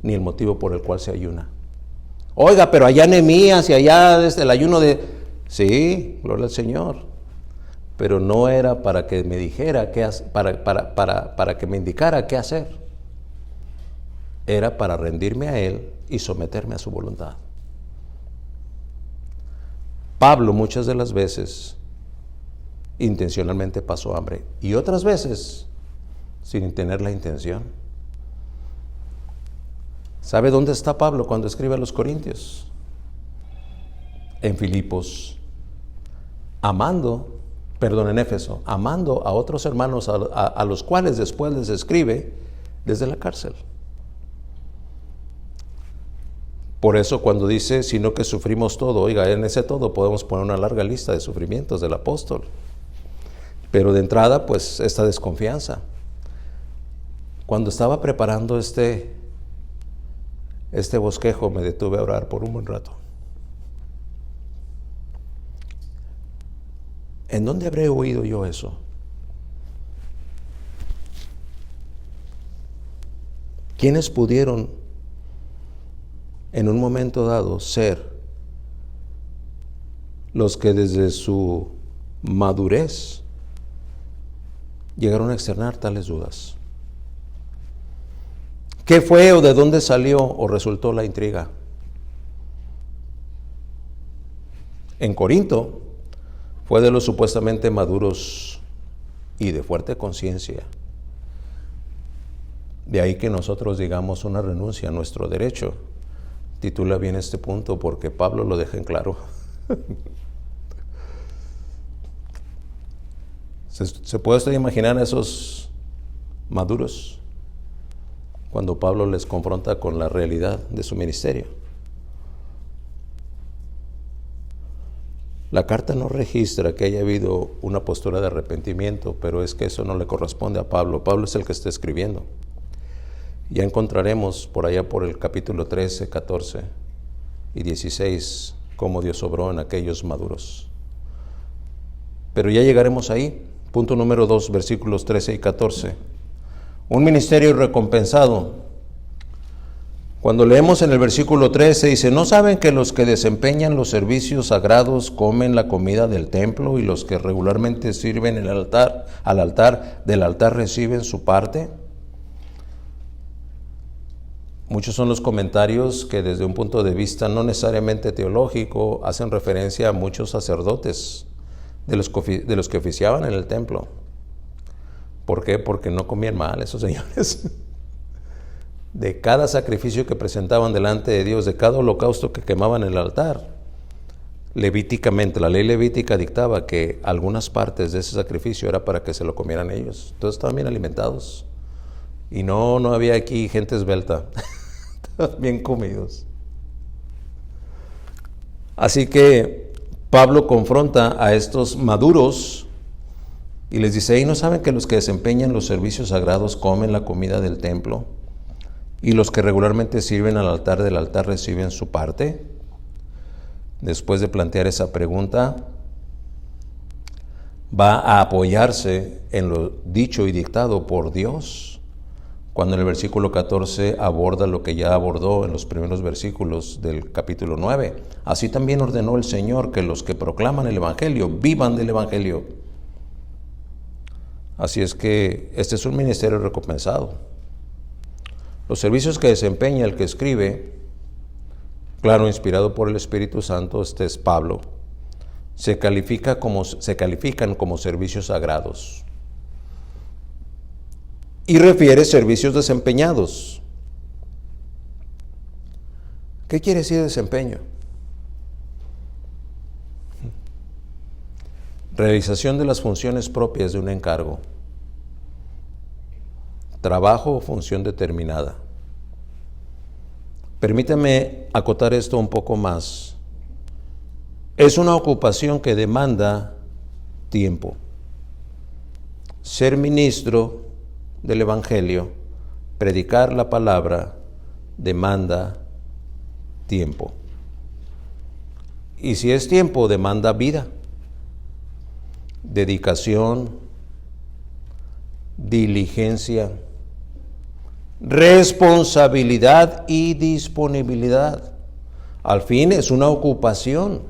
ni el motivo por el cual se ayuna. Oiga, pero allá Nehemías y allá desde el ayuno de... Sí, gloria al Señor. Pero no era para que me dijera qué hacer, para que me indicara qué hacer. Era para rendirme a Él y someterme a su voluntad. Pablo muchas de las veces intencionalmente pasó hambre y otras veces sin tener la intención. ¿Sabe dónde está Pablo cuando escribe a los Corintios? En Filipos, en Éfeso, amando a otros hermanos a los cuales después les escribe desde la cárcel. Por eso cuando dice, sino que sufrimos todo, oiga, en ese todo podemos poner una larga lista de sufrimientos del apóstol. Pero de entrada, pues, esta desconfianza. Cuando estaba preparando este bosquejo, me detuve a orar por un buen rato. ¿En dónde habré oído yo eso? ¿Quiénes pudieron en un momento dado ser los que desde su madurez llegaron a externar tales dudas? ¿Qué fue o de dónde salió o resultó la intriga? En Corinto fue de los supuestamente maduros y de fuerte conciencia. De ahí que nosotros digamos una renuncia a nuestro derecho. Titula bien este punto porque Pablo lo deja en claro. ¿Se puede usted imaginar a esos maduros cuando Pablo les confronta con la realidad de su ministerio? La carta no registra que haya habido una postura de arrepentimiento, pero es que eso no le corresponde a Pablo. Pablo es el que está escribiendo. Ya encontraremos por allá por el capítulo 13, 14 y 16 cómo Dios obró en aquellos maduros. Pero ya llegaremos ahí. Punto número 2, versículos 13 y 14. Un ministerio recompensado. Cuando leemos en el versículo 13, dice, ¿no saben que los que desempeñan los servicios sagrados comen la comida del templo y los que regularmente sirven al altar del altar reciben su parte? Muchos son los comentarios que desde un punto de vista no necesariamente teológico hacen referencia a muchos sacerdotes de los que oficiaban en el templo. ¿Por qué? Porque no comían mal esos señores. De cada sacrificio que presentaban delante de Dios, de cada holocausto que quemaban en el altar, levíticamente, la ley levítica dictaba que algunas partes de ese sacrificio era para que se lo comieran ellos. Entonces estaban bien alimentados. Y no había aquí gente esbelta. Estaban bien comidos. Así que Pablo confronta a estos maduros y les dice, ¿y no saben que los que desempeñan los servicios sagrados comen la comida del templo? ¿Y los que regularmente sirven al altar del altar reciben su parte? Después de plantear esa pregunta, va a apoyarse en lo dicho y dictado por Dios, cuando en el versículo 14 aborda lo que ya abordó en los primeros versículos del capítulo 9. Así también ordenó el Señor que los que proclaman el Evangelio vivan del Evangelio. Así es que este es un ministerio recompensado. Los servicios que desempeña el que escribe, claro, inspirado por el Espíritu Santo, este es Pablo, se califican como servicios sagrados. Y refiere servicios desempeñados. ¿Qué quiere decir desempeño? Realización de las funciones propias de un encargo. Trabajo o función determinada. Permítame acotar esto un poco más. Es una ocupación que demanda tiempo. Ser ministro del Evangelio, predicar la palabra, demanda tiempo. Y si es tiempo, demanda vida, dedicación, diligencia, responsabilidad y disponibilidad. Al fin es una ocupación.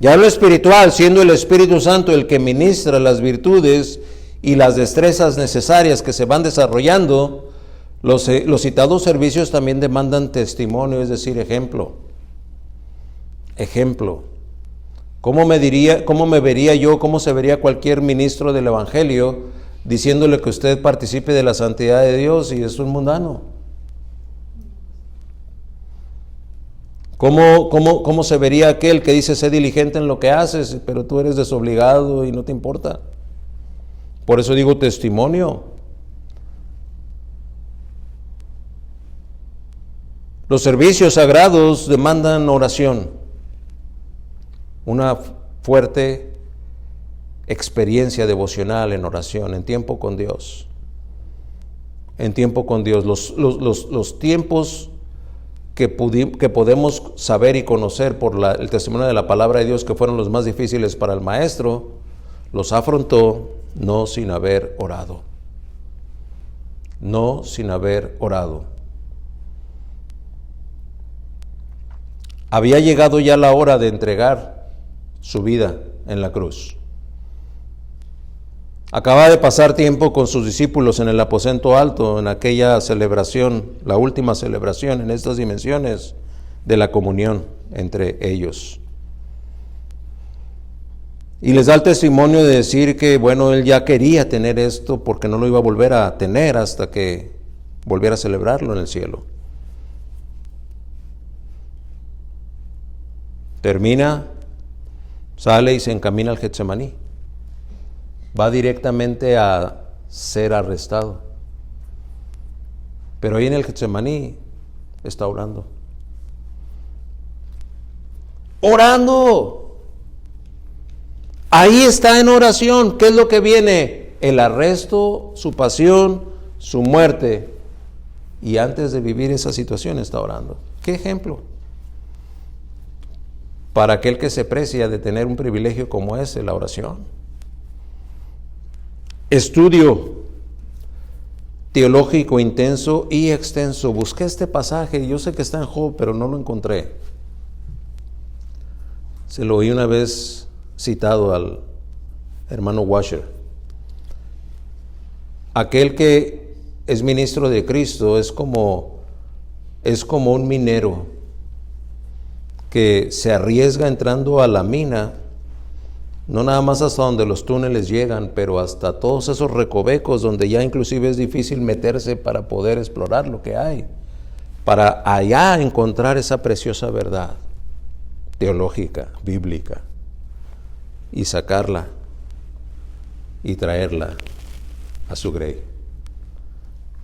Ya lo espiritual, siendo el Espíritu Santo el que ministra las virtudes y las destrezas necesarias que se van desarrollando, los citados servicios también demandan testimonio, es decir, ejemplo. Ejemplo. ¿Cómo me vería yo, cómo se vería cualquier ministro del Evangelio diciéndole que usted participe de la santidad de Dios y es un mundano? ¿Cómo se vería aquel que dice, sé diligente en lo que haces, pero tú eres desobligado y no te importa? Por eso digo testimonio. Los servicios sagrados demandan oración, una fuerte experiencia devocional en oración, en tiempo con Dios. En tiempo con Dios. Los tiempos que podemos saber y conocer por el testimonio de la palabra de Dios, que fueron los más difíciles para el maestro, los afrontó no sin haber orado. No sin haber orado. Había llegado ya la hora de entregar su vida en la cruz. Acaba de pasar tiempo con sus discípulos en el aposento alto, en aquella celebración, la última celebración en estas dimensiones de la comunión entre ellos. Y les da el testimonio de decir que, bueno, él ya quería tener esto porque no lo iba a volver a tener hasta que volviera a celebrarlo en el cielo. Termina, sale y se encamina al Getsemaní. Va directamente a ser arrestado. Pero ahí en el Getsemaní está orando. ¡Orando! Ahí está en oración. ¿Qué es lo que viene? El arresto, su pasión, su muerte. Y antes de vivir esa situación está orando. ¿Qué ejemplo? Para aquel que se precia de tener un privilegio como ese, la oración. Estudio. teológico intenso y extenso. Busqué este pasaje, yo sé que está en Job, pero no lo encontré. Se lo oí una vez citado al hermano Washer. Aquel que es ministro de Cristo es como un minero que se arriesga entrando a la mina, no nada más hasta donde los túneles llegan, pero hasta todos esos recovecos donde ya inclusive es difícil meterse para poder explorar lo que hay, para allá encontrar esa preciosa verdad teológica, bíblica, y sacarla y traerla a su grey.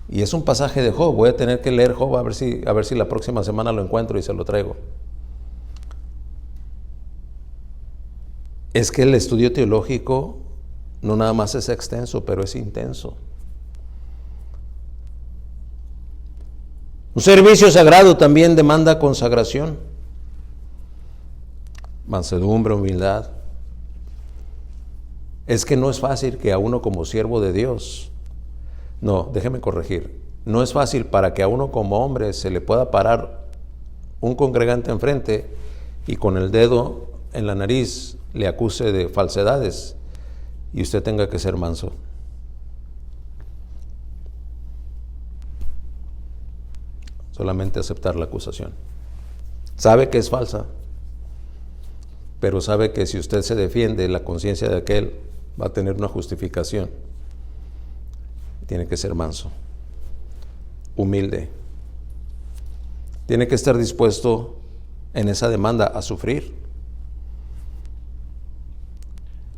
Y es un pasaje de Job. Voy a tener que leer Job a ver si la próxima semana lo encuentro y se lo traigo. Es que el estudio teológico no nada más es extenso, pero es intenso. Un servicio sagrado también demanda consagración, mansedumbre, humildad. Es que no es fácil que a uno como siervo de Dios, no, déjeme corregir, no es fácil para que a uno como hombre se le pueda parar un congregante enfrente y con el dedo en la nariz le acuse de falsedades y usted tenga que ser manso. Solamente aceptar la acusación. Sabe que es falsa, pero sabe que si usted se defiende, la conciencia de aquel va a tener una justificación. Tiene que ser manso, humilde. Tiene que estar dispuesto en esa demanda a sufrir.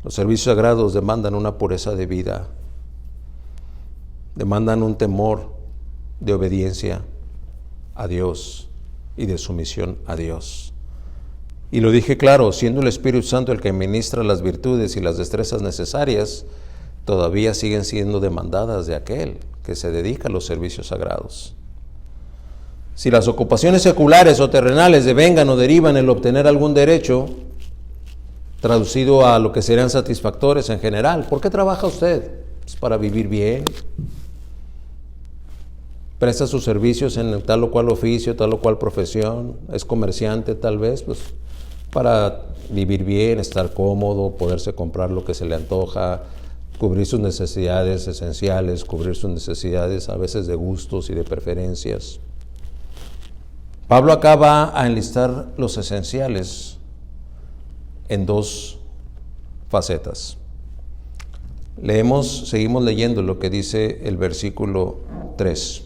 Los servicios sagrados demandan una pureza de vida, demandan un temor de obediencia a Dios y de sumisión a Dios. Y lo dije claro, siendo el Espíritu Santo el que ministra las virtudes y las destrezas necesarias, todavía siguen siendo demandadas de aquel que se dedica a los servicios sagrados. Si las ocupaciones seculares o terrenales devengan o derivan en obtener algún derecho, traducido a lo que serían satisfactores en general, ¿por qué trabaja usted? ¿Es para vivir bien? ¿Presta sus servicios en tal o cual oficio, tal o cual profesión? ¿Es comerciante tal vez? Pues para vivir bien, estar cómodo, poderse comprar lo que se le antoja, cubrir sus necesidades esenciales, cubrir sus necesidades a veces de gustos y de preferencias. Pablo acá va a enlistar los esenciales en dos facetas. Seguimos leyendo lo que dice el versículo 3.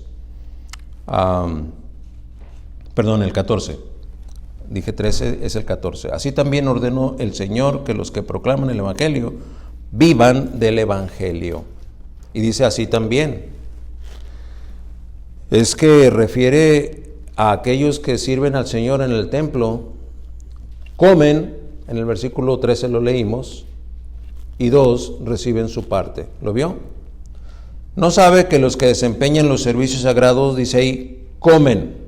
El 14. Dije 13, es el 14. Así también ordenó el Señor que los que proclaman el Evangelio vivan del Evangelio. Y dice así también. Es que refiere a aquellos que sirven al Señor en el templo, comen, en el versículo 13 lo leímos, y 2, reciben su parte. ¿Lo vio? No sabe que los que desempeñan los servicios sagrados, dice ahí, comen.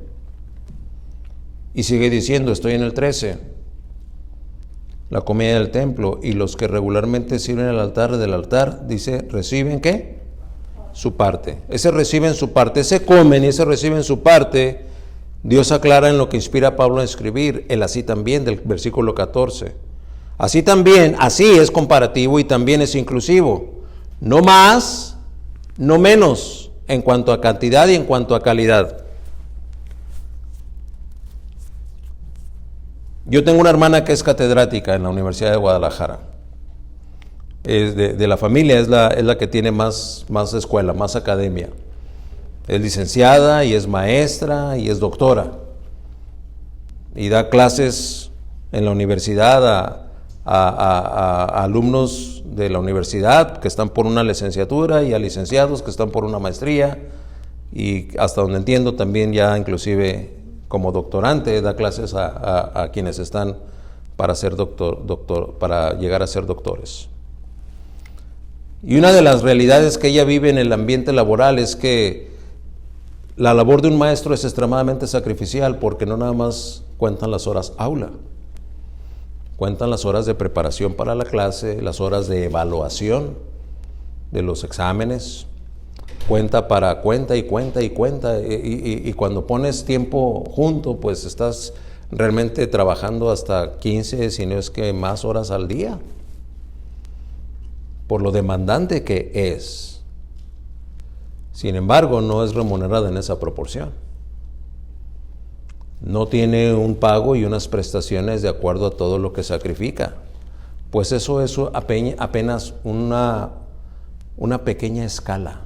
Y sigue diciendo, estoy en el 13, la comida del templo, y los que regularmente sirven al altar del altar, dice, ¿reciben qué? Su parte. Ese reciben su parte, ese comen y ese reciben su parte. Dios aclara en lo que inspira a Pablo a escribir, el así también del versículo 14. Así también, así es comparativo y también es inclusivo. No más, no menos, en cuanto a cantidad y en cuanto a calidad. Yo tengo una hermana que es catedrática en la Universidad de Guadalajara. Es de la familia, es la que tiene más escuela, más academia. Es licenciada y es maestra y es doctora. Y da clases en la universidad a alumnos de la universidad que están por una licenciatura y a licenciados que están por una maestría. Y hasta donde entiendo también ya inclusive como doctorante da clases a quienes están para ser para llegar a ser doctores. Y una de las realidades que ella vive en el ambiente laboral es que la labor de un maestro es extremadamente sacrificial porque no nada más cuentan las horas aula, cuentan las horas de preparación para la clase, las horas de evaluación de los exámenes, cuenta para cuenta y cuenta y cuenta, y cuando pones tiempo junto, pues estás realmente trabajando hasta 15, si no es que más horas al día, por lo demandante que es. Sin embargo, no es remunerada en esa proporción. No tiene un pago y unas prestaciones de acuerdo a todo lo que sacrifica. Pues eso es apenas una pequeña escala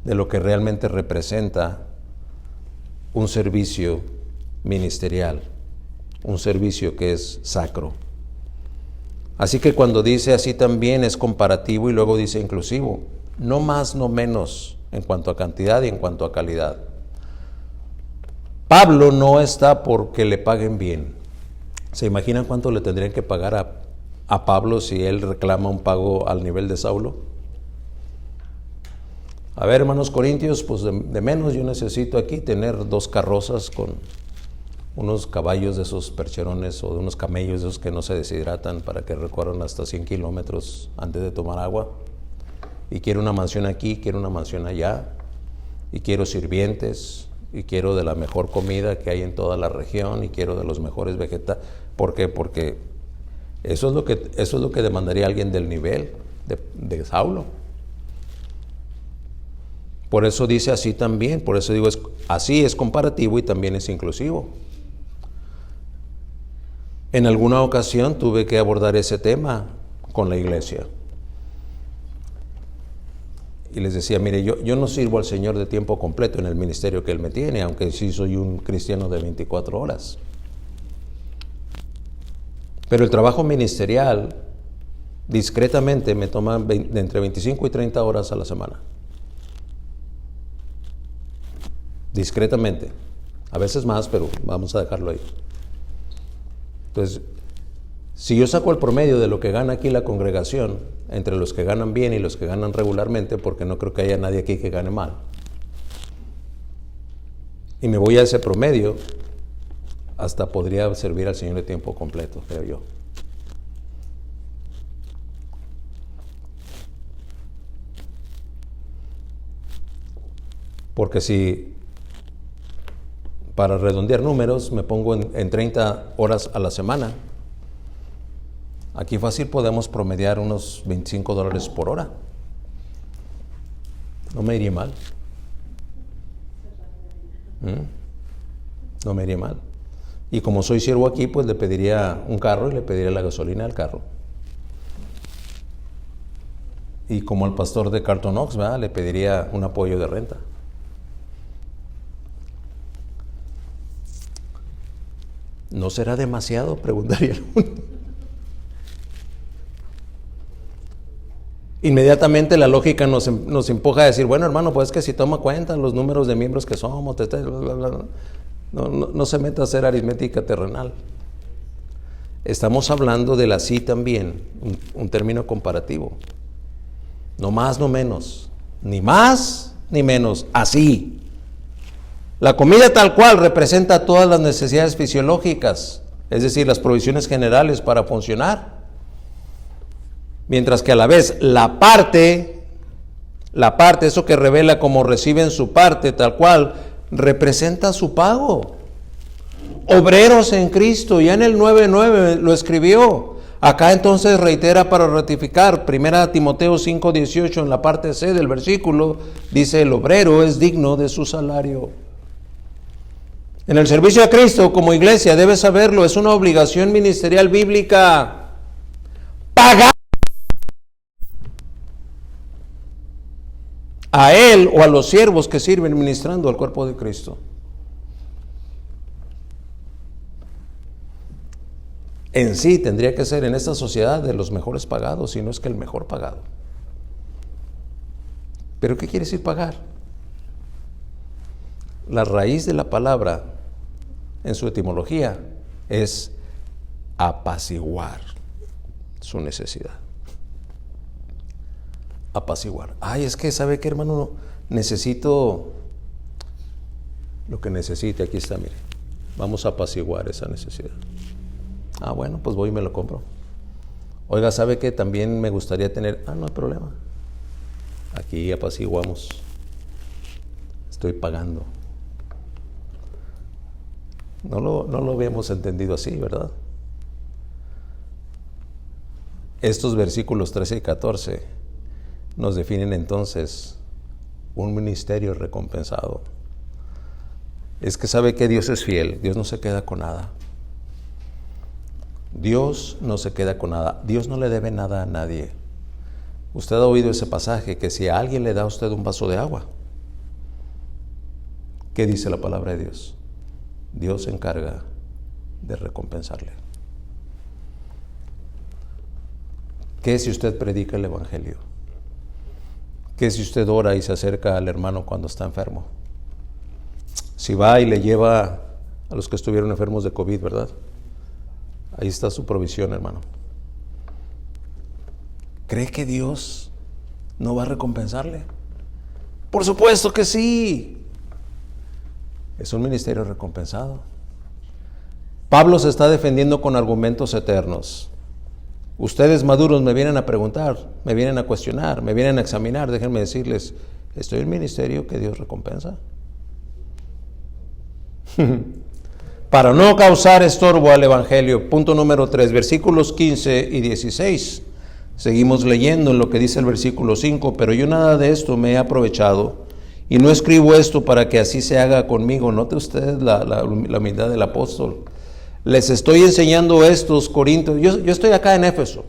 de lo que realmente representa un servicio ministerial, un servicio que es sacro. Así que cuando dice así también es comparativo y luego dice inclusivo, no más, no menos en cuanto a cantidad y en cuanto a calidad. Pablo no está porque le paguen bien. ¿Se imaginan cuánto le tendrían que pagar a Pablo si él reclama un pago al nivel de Saulo? A ver, hermanos corintios, pues de menos yo necesito aquí tener 2 carrozas con unos caballos de esos percherones o de unos camellos de esos que no se deshidratan para que recorran hasta 100 kilómetros antes de tomar agua. Y quiero una mansión aquí, quiero una mansión allá, y quiero sirvientes, y quiero de la mejor comida que hay en toda la región, y quiero de los mejores vegetales. ¿Por qué? Porque eso es lo que demandaría alguien del nivel de Saulo. Por eso dice así también, por eso digo, así es comparativo y también es inclusivo. En alguna ocasión tuve que abordar ese tema con la iglesia. Y les decía, mire, yo no sirvo al Señor de tiempo completo en el ministerio que Él me tiene, aunque sí soy un cristiano de 24 horas. Pero el trabajo ministerial, discretamente, me toma de entre 25 y 30 horas a la semana. Discretamente. A veces más, pero vamos a dejarlo ahí. Entonces, si yo saco el promedio de lo que gana aquí la congregación, entre los que ganan bien y los que ganan regularmente, porque no creo que haya nadie aquí que gane mal, y me voy a ese promedio, hasta podría servir al Señor de tiempo completo, creo yo. Porque si, para redondear números, me pongo en 30 horas a la semana, aquí fácil podemos promediar unos $25 por hora. No me iría mal. No me iría mal. Y como soy siervo aquí, pues le pediría un carro y le pediría la gasolina al carro. Y como al pastor de Carlton Oaks, ¿verdad?, le pediría un apoyo de renta. ¿No será demasiado?, preguntaría uno. Inmediatamente la lógica nos empuja a decir, bueno, hermano, pues es que si toma cuenta los números de miembros que somos, bla, bla, bla, no se meta a hacer aritmética terrenal. Estamos hablando del así también, un término comparativo. No más, no menos. Ni más, ni menos. Así. La comida tal cual representa todas las necesidades fisiológicas, es decir, las provisiones generales para funcionar. Mientras que a la vez la parte, eso que revela como reciben su parte tal cual, representa su pago. Obreros en Cristo, ya en el 9:9 lo escribió. Acá entonces reitera para ratificar, 1 Timoteo 5:18 en la parte C del versículo, dice el obrero es digno de su salario. En el servicio a Cristo como iglesia, debes saberlo, es una obligación ministerial bíblica. Pagar a Él o a los siervos que sirven ministrando al cuerpo de Cristo. En sí tendría que ser en esta sociedad de los mejores pagados, si no es que el mejor pagado. ¿Pero qué quiere decir pagar? La raíz de la palabra en su etimología es apaciguar su necesidad. Apaciguar. Ay, es que, ¿sabe qué, hermano? Necesito lo que necesite. Aquí está, mire. Vamos a apaciguar esa necesidad. Ah, bueno, pues voy y me lo compro. Oiga, ¿sabe qué? También me gustaría tener... Ah, no hay problema. Aquí apaciguamos. Estoy pagando. No lo habíamos entendido así, ¿verdad? Estos versículos 13 y 14 nos definen entonces un ministerio recompensado. Es que sabe que Dios es fiel. Dios no se queda con nada. Dios no se queda con nada. Dios no le debe nada a nadie. Usted ha oído ese pasaje que si a alguien le da a usted un vaso de agua, ¿qué dice la palabra de Dios? Dios se encarga de recompensarle. ¿Qué si usted predica el evangelio? ¿Qué si usted ora y se acerca al hermano cuando está enfermo? Si va y le lleva a los que estuvieron enfermos de COVID, ¿verdad? Ahí está su provisión, hermano. ¿Cree que Dios no va a recompensarle? Por supuesto que sí. Es un ministerio recompensado. Pablo se está defendiendo con argumentos eternos. Ustedes maduros me vienen a preguntar, me vienen a cuestionar, me vienen a examinar. Déjenme decirles, ¿estoy en el ministerio que Dios recompensa? Para no causar estorbo al evangelio. Punto número 3, versículos 15 y 16. Seguimos leyendo en lo que dice el versículo 5. Pero yo nada de esto me he aprovechado, y no escribo esto para que así se haga conmigo. Note usted la humildad del apóstol. Les estoy enseñando estos Corintios. Yo estoy acá en Éfeso,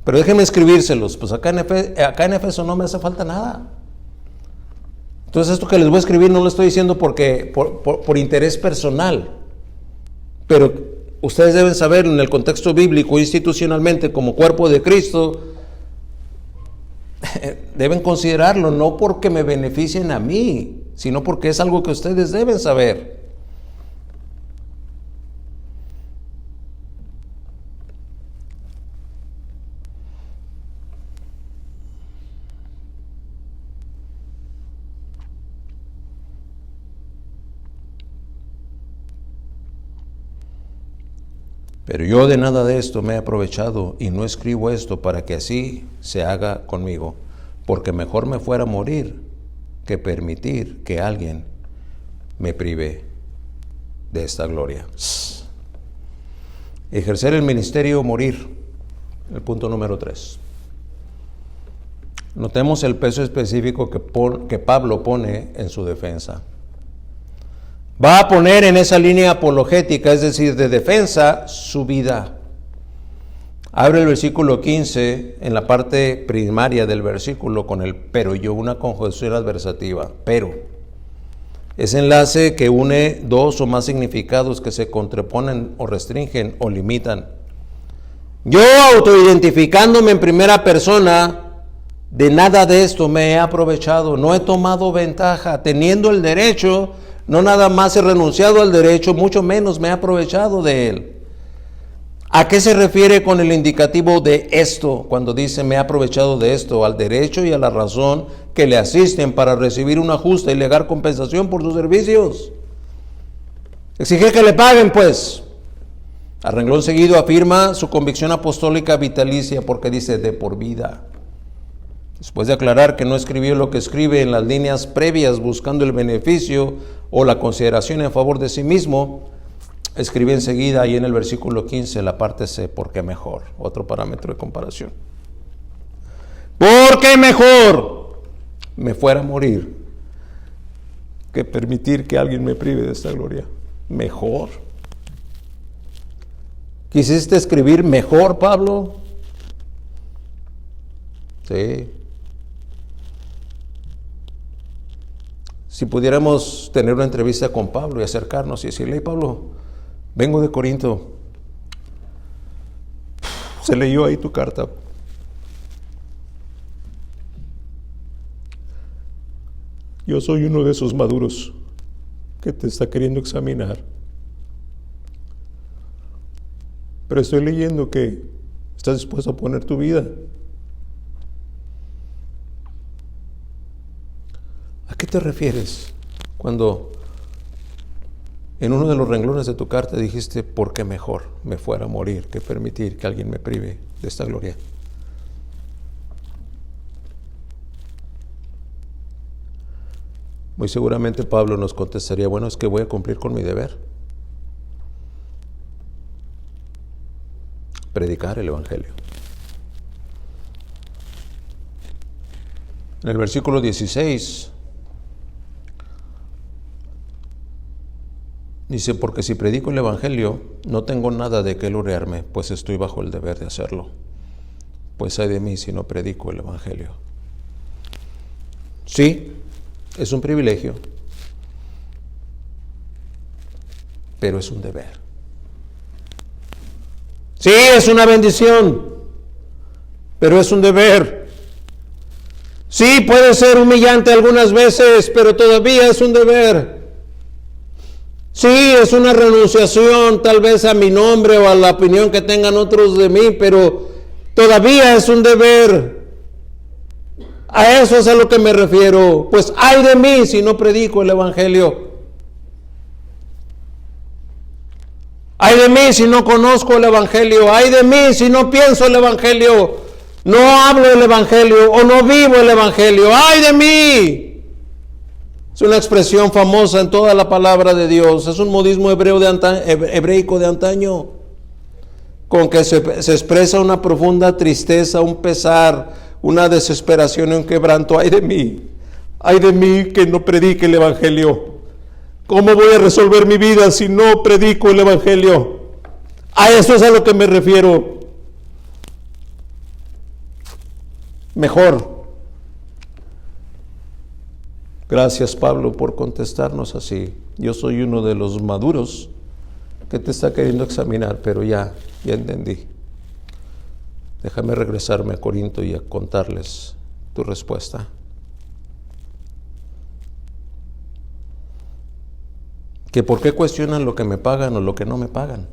pero déjenme escribírselos. Pues acá en Éfeso no me hace falta nada. Entonces esto que les voy a escribir no lo estoy diciendo por interés personal, pero ustedes deben saber en el contexto bíblico, institucionalmente, como cuerpo de Cristo, deben considerarlo no porque me beneficien a mí, sino porque es algo que ustedes deben saber. Pero yo de nada de esto me he aprovechado, y no escribo esto para que así se haga conmigo, porque mejor me fuera a morir que permitir que alguien me prive de esta gloria. Ejercer el ministerio o morir. El punto número 3. Notemos el peso específico que Pablo pone en su defensa. Va a poner en esa línea apologética, es decir, de defensa, su vida. Abre el versículo 15 en la parte primaria del versículo con el pero yo, una conjunción adversativa. Pero. Ese enlace que une dos o más significados que se contraponen o restringen o limitan. Yo, autoidentificándome en primera persona, de nada de esto me he aprovechado, no he tomado ventaja, teniendo el derecho. No nada más he renunciado al derecho, mucho menos me he aprovechado de él. ¿A qué se refiere con el indicativo de esto? Cuando dice me he aprovechado de esto, al derecho y a la razón que le asisten para recibir una justa y legal compensación por sus servicios. Exige que le paguen, pues. A renglón seguido afirma su convicción apostólica vitalicia porque dice de por vida. Después de aclarar que no escribió lo que escribe en las líneas previas buscando el beneficio o la consideración en favor de sí mismo, escribe enseguida ahí en el versículo 15 la parte C, porque mejor, otro parámetro de comparación. Porque mejor me fuera a morir que permitir que alguien me prive de esta gloria. Mejor. ¿Quisiste escribir mejor, Pablo? Sí. Si pudiéramos tener una entrevista con Pablo y acercarnos y decirle, hey, Pablo, vengo de Corinto. Se leyó ahí tu carta. Yo soy uno de esos maduros que te está queriendo examinar. Pero estoy leyendo que estás dispuesto a poner tu vida. ¿A qué te refieres cuando en uno de los renglones de tu carta dijiste, porque mejor me fuera a morir que permitir que alguien me prive de esta gloria? Muy seguramente Pablo nos contestaría, bueno, es que voy a cumplir con mi deber. Predicar el Evangelio. En el versículo 16 dice, porque si predico el Evangelio, no tengo nada de qué gloriarme, pues estoy bajo el deber de hacerlo. Pues ay de mí si no predico el Evangelio. Sí, es un privilegio, pero es un deber. Sí, es una bendición, pero es un deber. Sí, puede ser humillante algunas veces, pero todavía es un deber. Sí, es una renunciación tal vez a mi nombre o a la opinión que tengan otros de mí, pero todavía es un deber. A eso es a lo que me refiero. Pues ay de mí si no predico el Evangelio. Ay de mí si no conozco el Evangelio. Ay de mí si no pienso el Evangelio. No hablo el Evangelio o no vivo el Evangelio. ¡Ay de mí! Es una expresión famosa en toda la palabra de Dios. Es un modismo hebreico de antaño, con que se expresa una profunda tristeza, un pesar, una desesperación y un quebranto. ¡Ay de mí que no predique el Evangelio! ¿Cómo voy a resolver mi vida si no predico el Evangelio? A eso es a lo que me refiero. Mejor. Gracias, Pablo, por contestarnos así. Yo soy uno de los maduros que te está queriendo examinar, pero ya entendí. Déjame regresarme a Corinto y a contarles tu respuesta. ¿Que por qué cuestionan lo que me pagan o lo que no me pagan?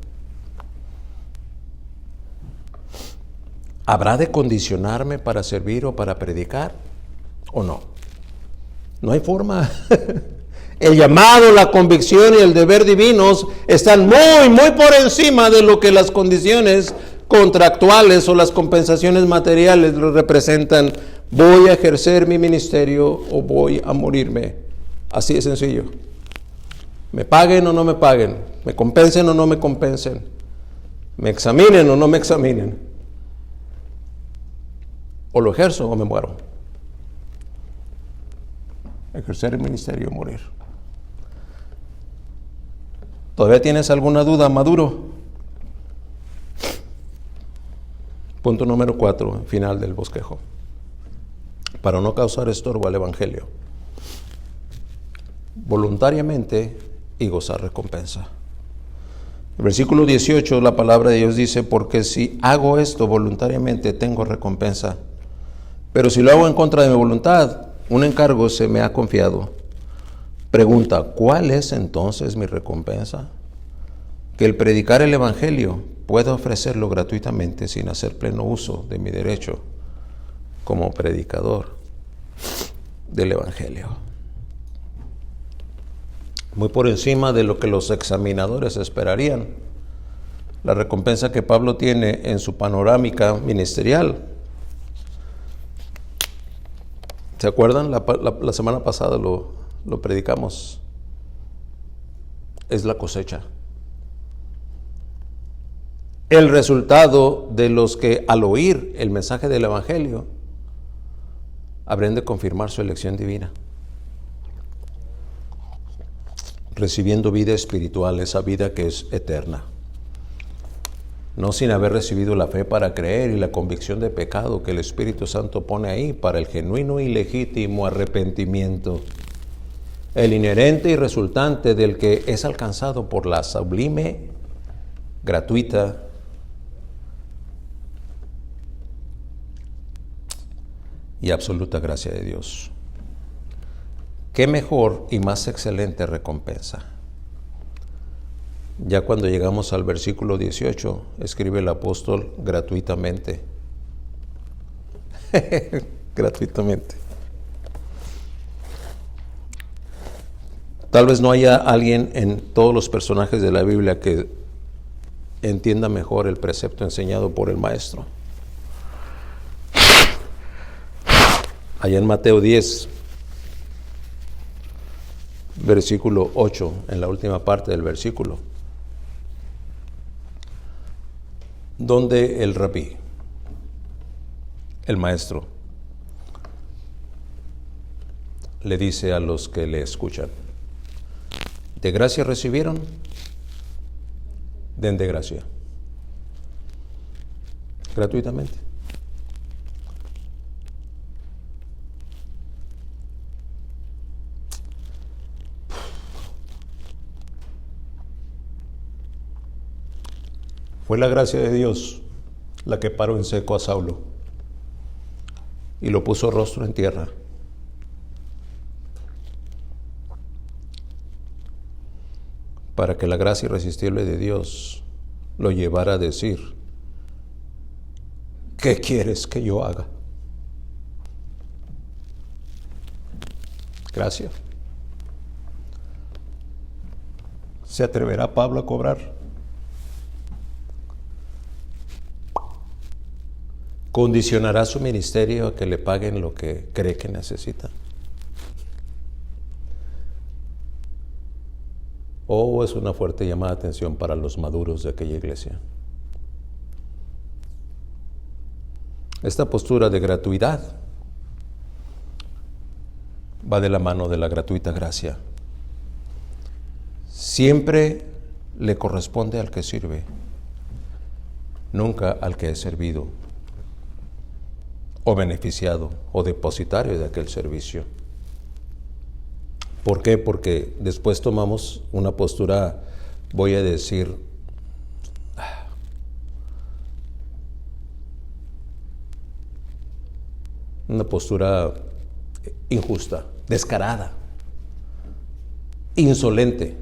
¿Habrá de condicionarme para servir o para predicar o no? No hay forma. El llamado, la convicción y el deber divinos están muy por encima de lo que las condiciones contractuales o las compensaciones materiales lo representan. Voy a ejercer mi ministerio o voy a morirme. Así de sencillo. Me paguen o no me paguen, me compensen o no me compensen, me examinen o no me examinen. O lo ejerzo o me muero. Ejercer el ministerio o morir. ¿Todavía tienes alguna duda, maduro? Punto número 4, final del bosquejo. Para no causar estorbo al Evangelio. Voluntariamente y gozar recompensa. El versículo 18, la palabra de Dios dice, porque si hago esto voluntariamente tengo recompensa, pero si lo hago en contra de mi voluntad, un encargo se me ha confiado. Pregunta, ¿cuál es entonces mi recompensa? Que el predicar el Evangelio pueda ofrecerlo gratuitamente sin hacer pleno uso de mi derecho como predicador del Evangelio. Muy por encima de lo que los examinadores esperarían. La recompensa que Pablo tiene en su panorámica ministerial. ¿Se acuerdan? La semana pasada lo predicamos. Es la cosecha. El resultado de los que al oír el mensaje del Evangelio habrán de confirmar su elección divina, recibiendo vida espiritual, esa vida que es eterna. No sin haber recibido la fe para creer y la convicción de pecado que el Espíritu Santo pone ahí para el genuino y legítimo arrepentimiento, el inherente y resultante del que es alcanzado por la sublime, gratuita y absoluta gracia de Dios. ¿Qué mejor y más excelente recompensa? Ya cuando llegamos al versículo 18, escribe el apóstol gratuitamente. Gratuitamente. Tal vez no haya alguien en todos los personajes de la Biblia que entienda mejor el precepto enseñado por el Maestro. Allá en Mateo 10, versículo 8, en la última parte del versículo, donde el rabí, el maestro, le dice a los que le escuchan: ¿de gracia recibieron? Den de gracia. Gratuitamente. Fue la gracia de Dios la que paró en seco a Saulo y lo puso rostro en tierra. Para que la gracia irresistible de Dios lo llevara a decir: ¿qué quieres que yo haga? Gracias. ¿Se atreverá Pablo a cobrar? ¿Condicionará su ministerio a que le paguen lo que cree que necesita? ¿O es una fuerte llamada de atención para los maduros de aquella iglesia? Esta postura de gratuidad va de la mano de la gratuita gracia. Siempre le corresponde al que sirve, nunca al que es servido, o beneficiado, o depositario de aquel servicio. ¿Por qué? Porque después tomamos una postura, voy a decir, una postura injusta, descarada, insolente.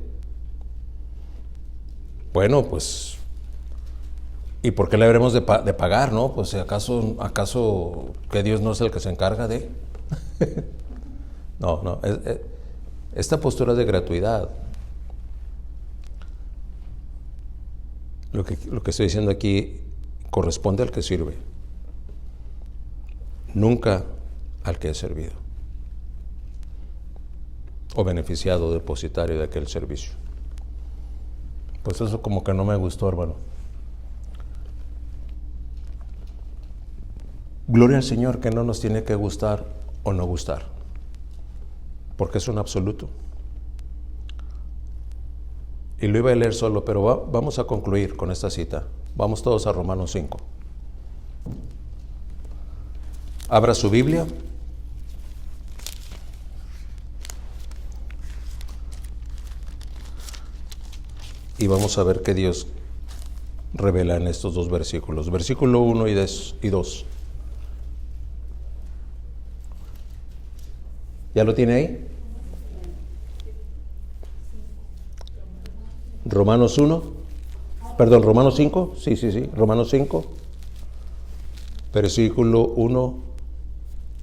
Bueno, pues, ¿y por qué le habremos de pagar, no? Pues, ¿acaso que Dios no es el que se encarga de? No, esta postura de gratuidad, lo que estoy diciendo aquí, corresponde al que sirve, nunca al que es servido o beneficiado, depositario de aquel servicio. Pues eso como que no me gustó, hermano. Gloria al Señor, que no nos tiene que gustar o no gustar, porque es un absoluto. Y lo iba a leer solo, pero vamos a concluir con esta cita. Vamos todos a Romanos 5. Abra su Biblia. Y vamos a ver qué Dios revela en estos dos versículos. Versículo 1 y 2. ¿Ya lo tiene ahí? Romanos 5, sí, Romanos 5, versículo 1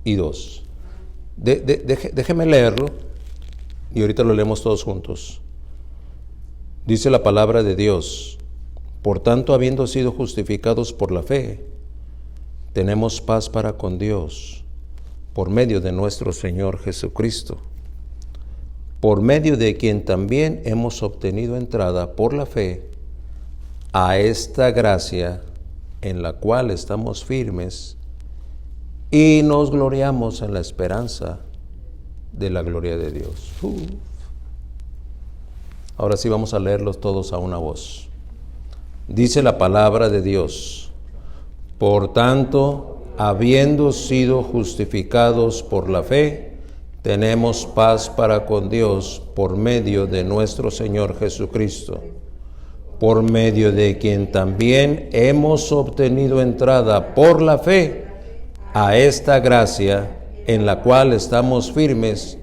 y 2. Déjeme leerlo y ahorita lo leemos todos juntos. Dice la palabra de Dios: por tanto, habiendo sido justificados por la fe, tenemos paz para con Dios, por medio de nuestro Señor Jesucristo, por medio de quien también hemos obtenido entrada por la fe a esta gracia en la cual estamos firmes y nos gloriamos en la esperanza de la gloria de Dios. Ahora sí vamos a leerlos todos a una voz. Dice la palabra de Dios: por tanto, habiendo sido justificados por la fe, tenemos paz para con Dios por medio de nuestro Señor Jesucristo, por medio de quien también hemos obtenido entrada por la fe a esta gracia en la cual estamos firmes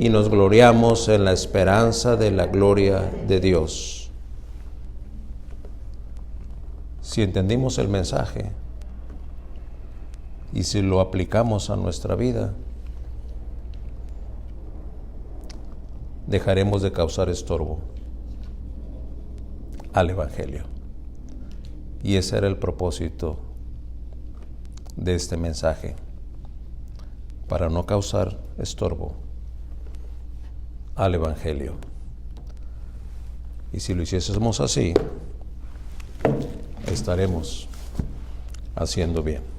y nos gloriamos en la esperanza de la gloria de Dios. Si entendimos el mensaje y si lo aplicamos a nuestra vida, dejaremos de causar estorbo al Evangelio. Y ese era el propósito de este mensaje, para no causar estorbo al Evangelio. Y si lo hiciésemos así, estaremos haciendo bien.